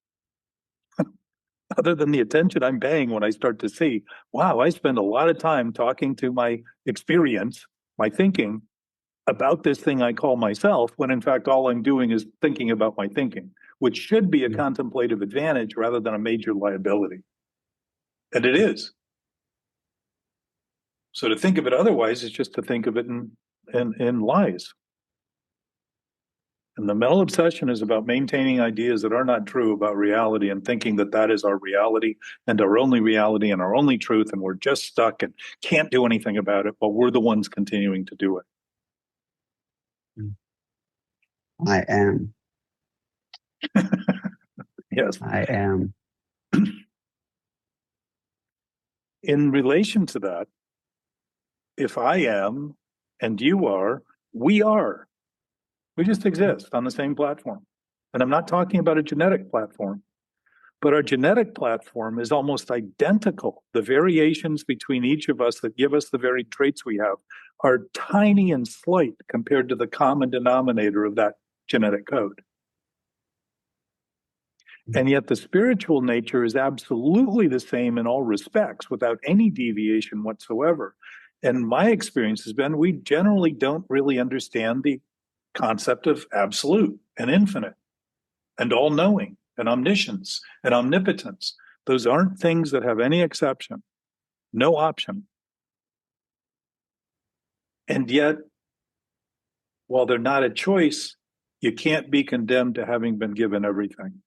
other than the attention I'm paying when I start to see, wow, I spend a lot of time talking to my experience, my thinking about this thing I call myself, when in fact all I'm doing is thinking about my thinking, which should be a contemplative advantage rather than a major liability. And it is. So to think of it otherwise is just to think of it in lies. And the mental obsession is about maintaining ideas that are not true about reality and thinking that that is our reality and our only reality and our only truth. And we're just stuck and can't do anything about it, but we're the ones continuing to do it. I am. Yes. I am. In relation to that, if I am and you are, we are. We just exist on the same platform. And I'm not talking about a genetic platform, but our genetic platform is almost identical. The variations between each of us that give us the very traits we have are tiny and slight compared to the common denominator of that genetic code. And yet the spiritual nature is absolutely the same in all respects without any deviation whatsoever. And my experience has been we generally don't really understand the concept of absolute and infinite and all knowing and omniscience and omnipotence. Those aren't things that have any exception, no option. And yet, while they're not a choice, you can't be condemned to having been given everything.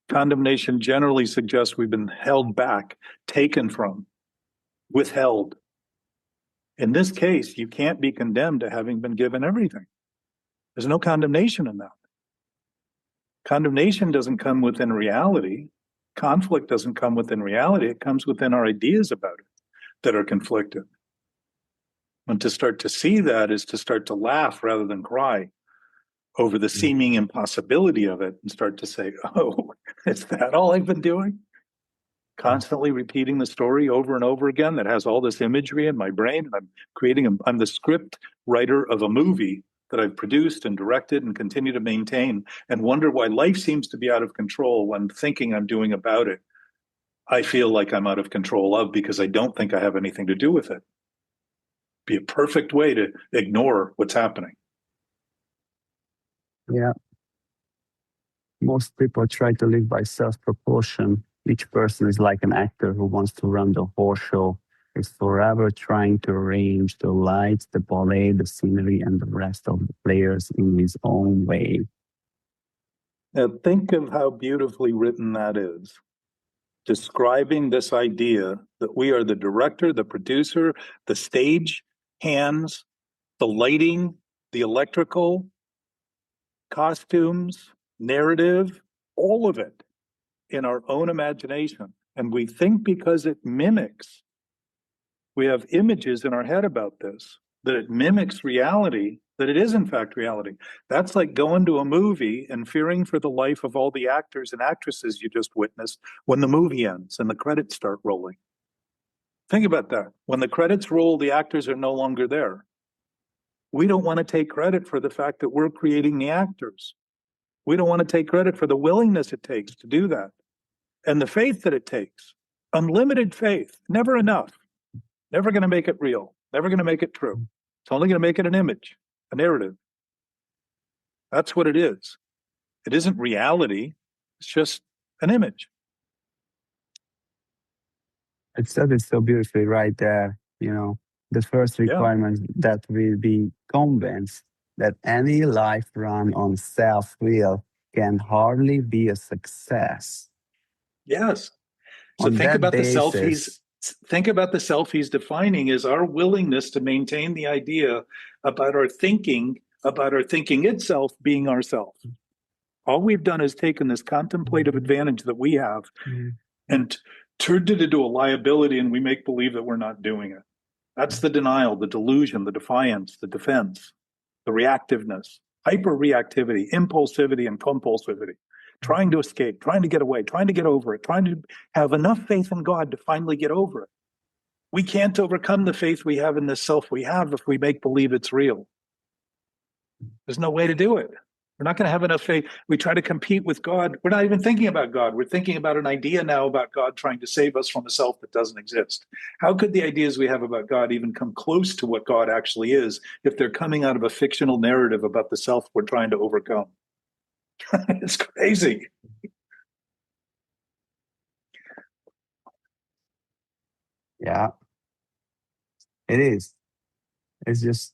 Condemnation generally suggests we've been held back, taken from, withheld. In this case, you can't be condemned to having been given everything. There's no condemnation in that. Condemnation doesn't come within reality. Conflict doesn't come within reality. It comes within our ideas about it that are conflicted. And to start to see that is to start to laugh rather than cry over the seeming impossibility of it and start to say, oh, is that all I've been doing? Constantly repeating the story over and over again that has all this imagery in my brain. And I'm the script writer of a movie that I've produced and directed and continue to maintain, and wonder why life seems to be out of control when thinking I'm doing about it, I feel like I'm out of control of, because I don't think I have anything to do with it. Be a perfect way to ignore what's happening. Yeah. Most people try to live by self-proportion. Each person is like an actor who wants to run the horse show. Is forever trying to arrange the lights, the ballet, the scenery, and the rest of the players in his own way. Now, think of how beautifully written that is. Describing this idea that we are the director, the producer, the stage hands, the lighting, the electrical, costumes, narrative, all of it in our own imagination. And we think because it mimics, we have images in our head about this, that it mimics reality, that it is in fact reality. That's like going to a movie and fearing for the life of all the actors and actresses you just witnessed when the movie ends and the credits start rolling. Think about that. When the credits roll, the actors are no longer there. We don't want to take credit for the fact that we're creating the actors. We don't want to take credit for the willingness it takes to do that and the faith that it takes. Unlimited faith, never enough. Never going to make it real. Never going to make it true. It's only going to make it an image, a narrative. That's what it is. It isn't reality. It's just an image. It said it so beautifully right there. You know, the first requirement that we be convinced that any life run on self-will can hardly be a success. Yes. So On think that about basis, the self he's defining is our willingness to maintain the idea about our thinking itself being ourself. All we've done is taken this contemplative advantage that we have and turned it into a liability, and we make believe that we're not doing it. That's the denial, the delusion, the defiance, the defense, the reactiveness, hyper-reactivity, impulsivity, and compulsivity. Trying to escape, trying to get away, trying to get over it, trying to have enough faith in God to finally get over it. We can't overcome the faith we have in the self we have if we make believe it's real. There's no way to do it. We're not going to have enough faith. We try to compete with God. We're not even thinking about God. We're thinking about an idea now about God trying to save us from a self that doesn't exist. How could the ideas we have about God even come close to what God actually is if they're coming out of a fictional narrative about the self we're trying to overcome? It's crazy. yeah, it is. It's just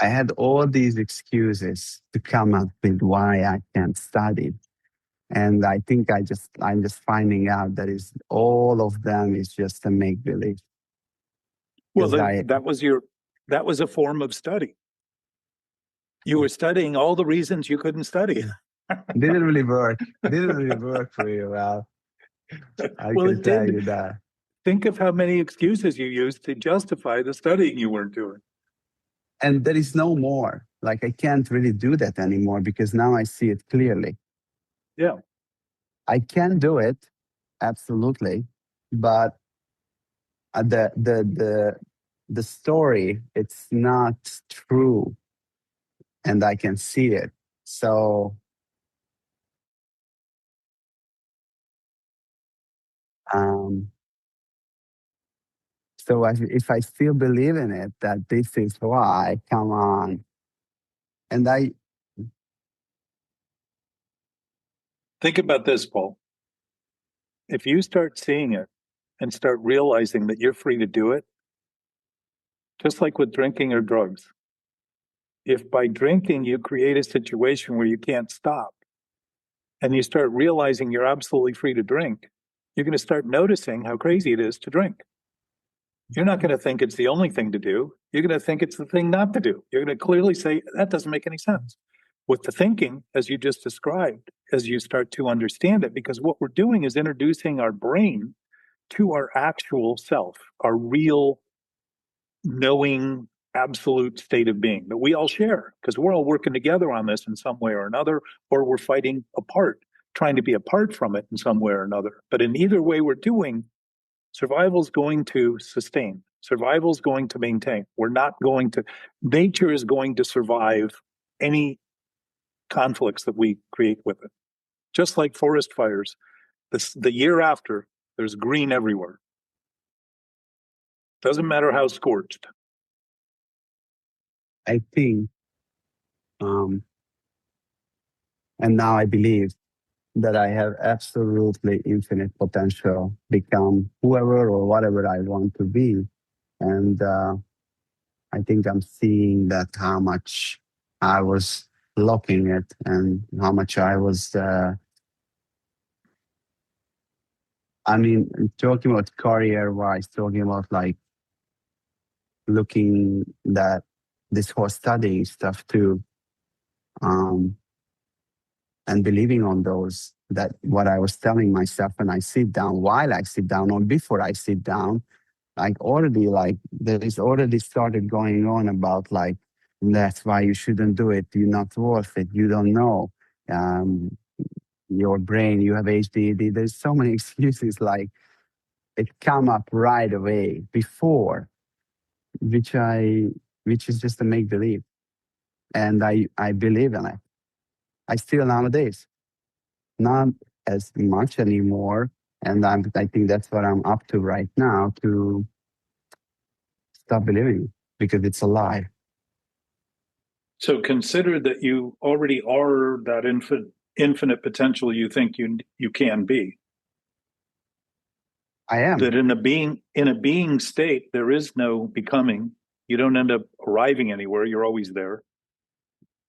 I had all these excuses to come up with why I can't study. And I think I'm just finding out that is all of them is just a make believe. Well, Because I that was a form of study. You were studying all the reasons you couldn't study. didn't really work. Didn't really work really well. I Well, can it tell did. you that. Think of how many excuses you used to justify the studying you weren't doing. And there is no more. Like I can't really do that anymore because now I see it clearly. Yeah. I can do it, absolutely, but the story it's not true, and I can see it. So um, if I still believe in it, that this is why, come on, and I Think about this, Paul. If you start seeing it and start realizing that you're free to do it, just like with drinking or drugs, if by drinking you create a situation where you can't stop and you start realizing you're absolutely free to drink, you're going to start noticing how crazy it is to drink. You're not going to think it's the only thing to do. You're going to think it's the thing not to do. You're going to clearly say, that doesn't make any sense. With the thinking, as you just described, as you start to understand it, because what we're doing is introducing our brain to our actual self, our real knowing absolute state of being that we all share, because we're all working together on this in some way or another, or we're fighting apart, trying to be apart from it in some way or another. But in either way we're doing, survival is going to sustain. Survival is going to maintain. We're not going to, nature is going to survive any conflicts that we create with it. Just like forest fires, the year after, there's green everywhere. Doesn't matter how scorched. I think, um, and now I believe that I have absolutely infinite potential, become whoever or whatever I want to be, and I think I'm seeing that how much I was blocking it and how much I was. I mean, talking about career wise, talking about like looking that this whole studying stuff too, um, and believing on those. That what I was telling myself when I sit down, while I sit down, or before I sit down, like there is already started going on about like that's why you shouldn't do it. You're not worth it. You don't know. Um, your brain, you have HDD. There's so many excuses like it come up right away before, which I which is just a make believe, and I believe in it. I still nowadays not as much anymore, and I think that's what I'm up to right now to stop believing because it's a lie. So consider that you already are that infinite potential you think you can be. I am. That in a being state, there is no becoming. You don't end up arriving anywhere. You're always there.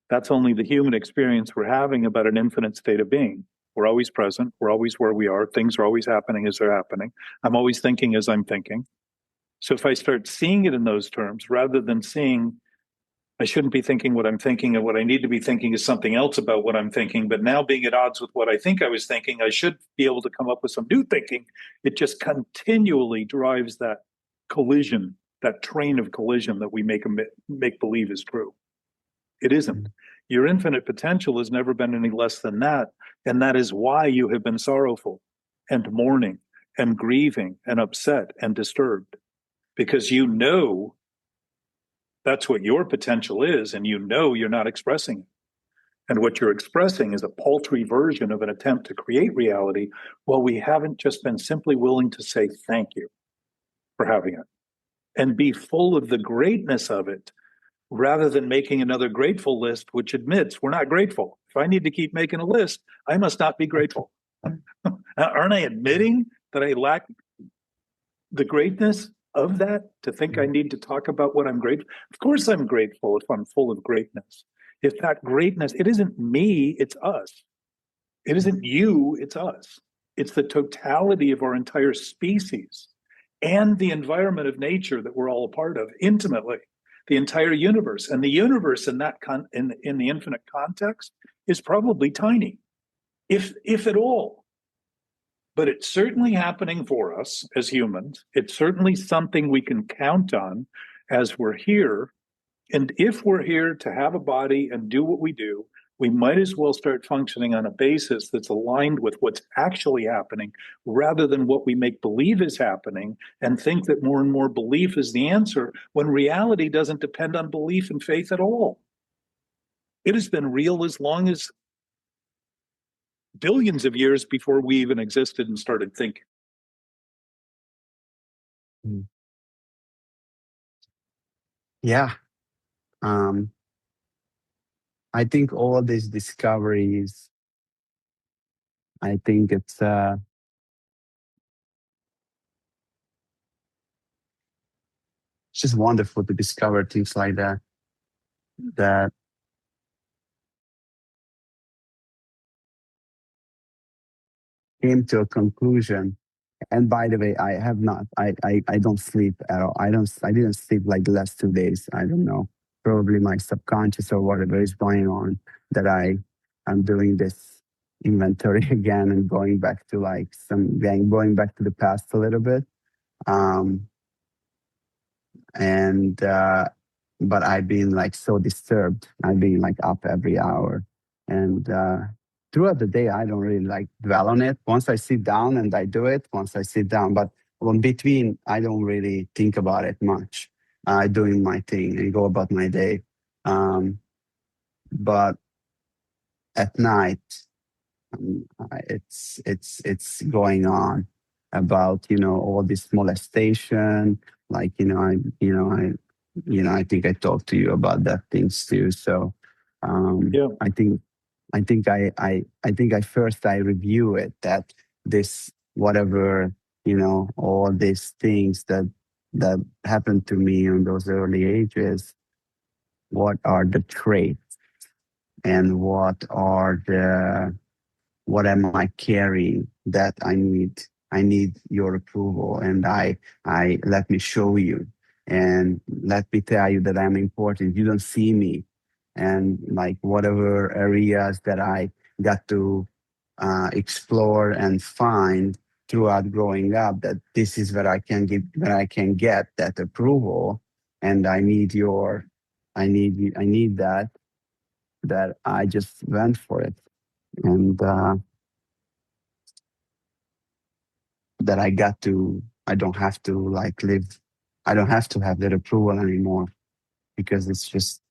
That's only the human experience we're having about an infinite state of being. We're always present. We're always where we are. Things are always happening as they're happening. I'm always thinking as I'm thinking. So if I start seeing it in those terms, rather than seeing I shouldn't be thinking what I'm thinking, and what I need to be thinking is something else about what I'm thinking. But now, being at odds with what I think I was thinking, I should be able to come up with some new thinking. It just continually drives that collision, that train of collision that we make believe is true. It isn't. Your infinite potential has never been any less than that. And that is why you have been sorrowful and mourning and grieving and upset and disturbed, because you know that's what your potential is, and you know you're not expressing it. And what you're expressing is a paltry version of an attempt to create reality. Well, we haven't just been simply willing to say thank you for having it and be full of the greatness of it, rather than making another grateful list, which admits we're not grateful. If I need to keep making a list, I must not be grateful. Aren't I admitting that I lack the greatness of that to think I need to talk about what I'm grateful. Of course, I'm grateful if I'm full of greatness. If that greatness, it isn't me, it's us. It isn't you, it's us. It's the totality of our entire species and the environment of nature that we're all a part of intimately, the entire universe. And the universe in that in the infinite context is probably tiny, if at all. But it's certainly happening for us as humans. It's certainly something we can count on as we're here. And if we're here to have a body and do what we do, we might as well start functioning on a basis that's aligned with what's actually happening rather than what we make believe is happening and think that more and more belief is the answer when reality doesn't depend on belief and faith at all. It has been real as long as billions of years before we even existed and started thinking. Yeah. I think all these discoveries, I think it's just wonderful to discover things like that, that came to a conclusion. And by the way, I have not, I don't sleep at all. I didn't sleep like the last 2 days. I don't know, probably my subconscious or whatever is going on that I'm doing this inventory again and going back to like going back to the past a little bit. And but I've been like so disturbed. I've been like up every hour, and throughout the day I don't really like dwell on it. Once I sit down and I do it, once I sit down, but in between I don't really think about it much. Doing my thing and go about my day. But at night, it's going on about all this molestation. Like I think I talked to you about that things too. So Yeah. I think I first I review it, that this whatever all these things that happened to me in those early ages. What are the traits and what am I carrying that I need your approval, and I let me show you, and let me tell you that I'm important. You don't see me, and like whatever areas that I got to explore and find throughout growing up, that this is where I can get that approval, and I need that I just went for it, and that I don't have to like live, I don't have to have that approval anymore, because it's just,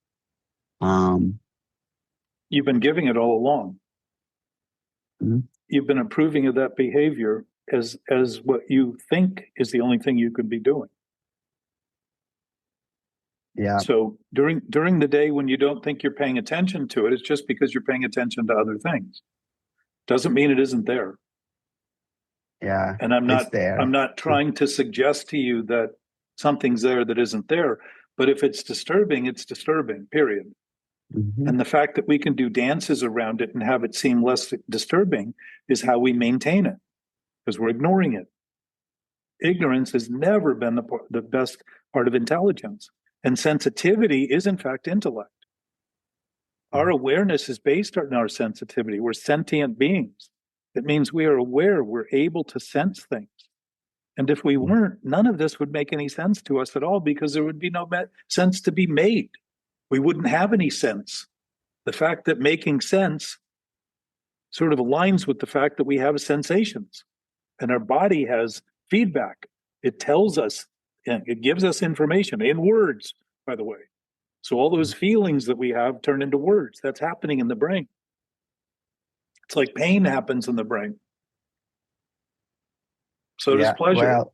You've been giving it all along. mhm. You've been approving of that behavior as what you think is the only thing you could be doing. Yeah, So during the day when you don't think you're paying attention to it, it's just because you're paying attention to other things. Doesn't mean it isn't there. yeah, And I'm it's not there. I'm not trying to suggest to you that something's there that isn't there, but if it's disturbing, it's disturbing, period. Hmm. And the fact that we can do dances around it and have it seem less disturbing is how we maintain it, because we're ignoring it. Ignorance has never been the best part of intelligence. And sensitivity is, in fact, intellect. Our awareness is based on our sensitivity. We're sentient beings. It means we are aware, we're able to sense things. And if we weren't, none of this would make any sense to us at all, because there would be no sense to be made. We wouldn't have any sense. The fact that making sense sort of aligns with the fact that we have sensations and our body has feedback. It tells us, it gives us information in words, by the way. So all those feelings that we have turn into words. That's happening in the brain. It's like pain happens in the brain. So does Yeah, pleasure. well,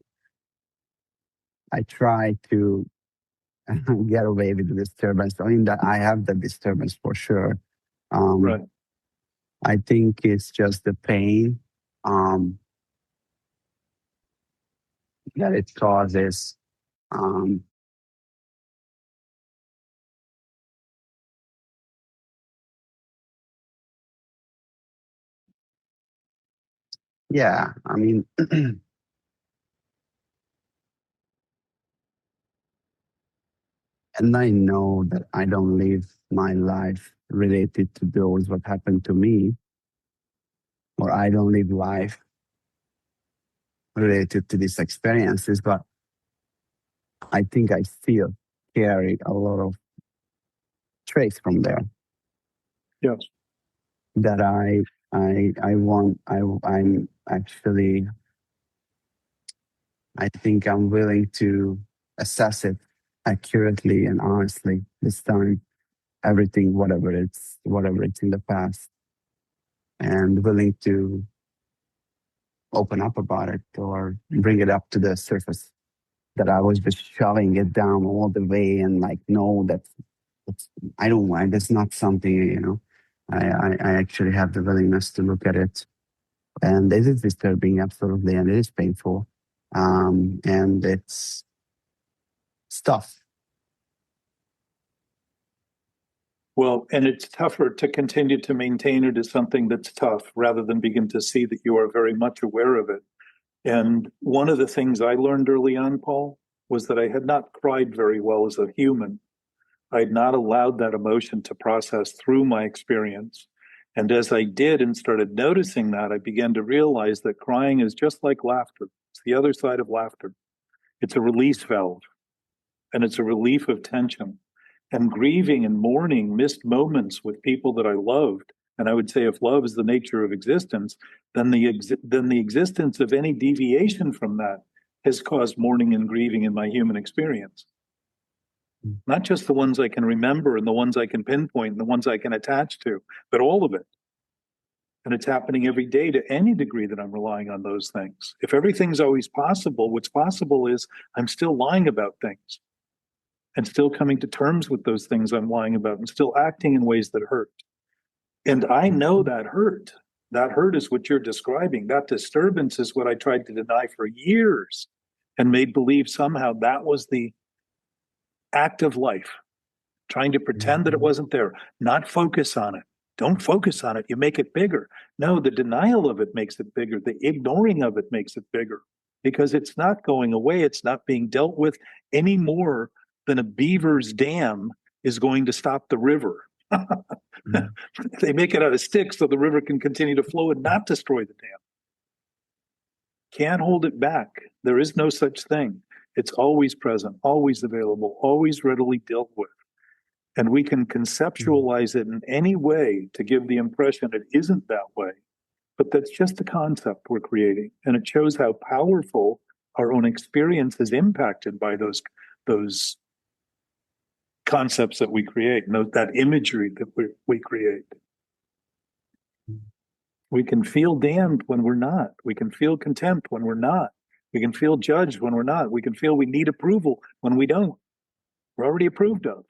I try to get away with the disturbance. I mean, that I have the disturbance for sure. Right. I think it's just the pain um, that it causes. Um, yeah, I mean, and I know that I don't live my life related to those what happened to me, or I don't live life related to these experiences, but I think I still carry a lot of traits from there Yes. that I'm actually, I think I'm willing to assess it accurately and honestly this time, everything, whatever it's in the past, and willing to open up about it or bring it up to the surface, that I was just shoving it down all the way and like, no, that's I don't want, that's not something, I actually have the willingness to look at it. And it is disturbing, absolutely, and it is painful. And it's tough. Well, and it's tougher to continue to maintain it as something that's tough rather than begin to see that you are very much aware of it. And one of the things I learned early on, Paul, was that I had not cried very well as a human. I had not allowed that emotion to process through my experience. And as I did and started noticing that, I began to realize that crying is just like laughter. It's the other side of laughter. It's a release valve, and it's a relief of tension. And grieving and mourning missed moments with people that I loved. And I would say, if love is the nature of existence, then the existence of any deviation from that has caused mourning and grieving in my human experience. Not just the ones I can remember and the ones I can pinpoint and the ones I can attach to, but all of it. And it's happening every day to any degree that I'm relying on those things. If everything's always possible, what's possible is I'm still lying about things and still coming to terms with those things I'm lying about and still acting in ways that hurt. And I know that hurt. That hurt is what you're describing. That disturbance is what I tried to deny for years and made believe somehow that was the act of life, trying to pretend that it wasn't there, not focus on it. Don't focus on it. You make it bigger. No, the denial of it makes it bigger. The ignoring of it makes it bigger because it's not going away. It's not being dealt with any more than a beaver's dam is going to stop the river. They make it out of sticks so the river can continue to flow and not destroy the dam. Can't hold it back. There is no such thing. It's always present, always available, always readily dealt with. And we can conceptualize it in any way to give the impression it isn't that way. But that's just a concept we're creating. And it shows how powerful our own experience is impacted by those concepts that we create, and that imagery that we create. We can feel damned when we're not. We can feel contempt when we're not. We can feel judged when we're not. We can feel we need approval when we don't. We're already approved of.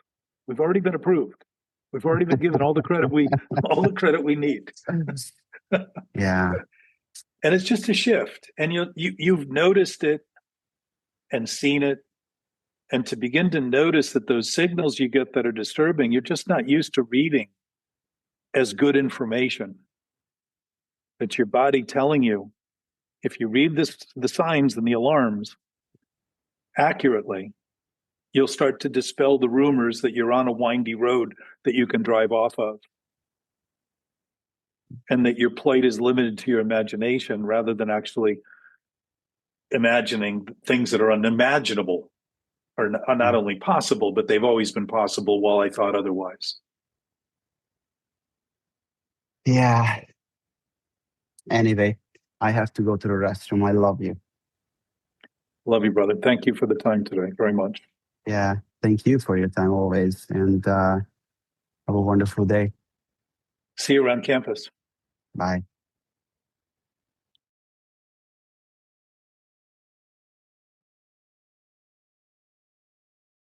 We've already been approved. We've already been given all the credit we need. Yeah. And it's just a shift. And you've noticed it and seen it. And to begin to notice that those signals you get that are disturbing, you're just not used to reading as good information. It's your body telling you, if you read the signs and the alarms accurately, you'll start to dispel the rumors that you're on a windy road that you can drive off of, and that your plight is limited to your imagination rather than actually imagining things that are unimaginable, or not only possible, but they've always been possible while I thought otherwise. Yeah. Anyway, I have to go to the restroom. I love you. Love you, brother. Thank you for the time today very much. Yeah. Thank you for your time always. And have a wonderful day. See you around campus. Bye.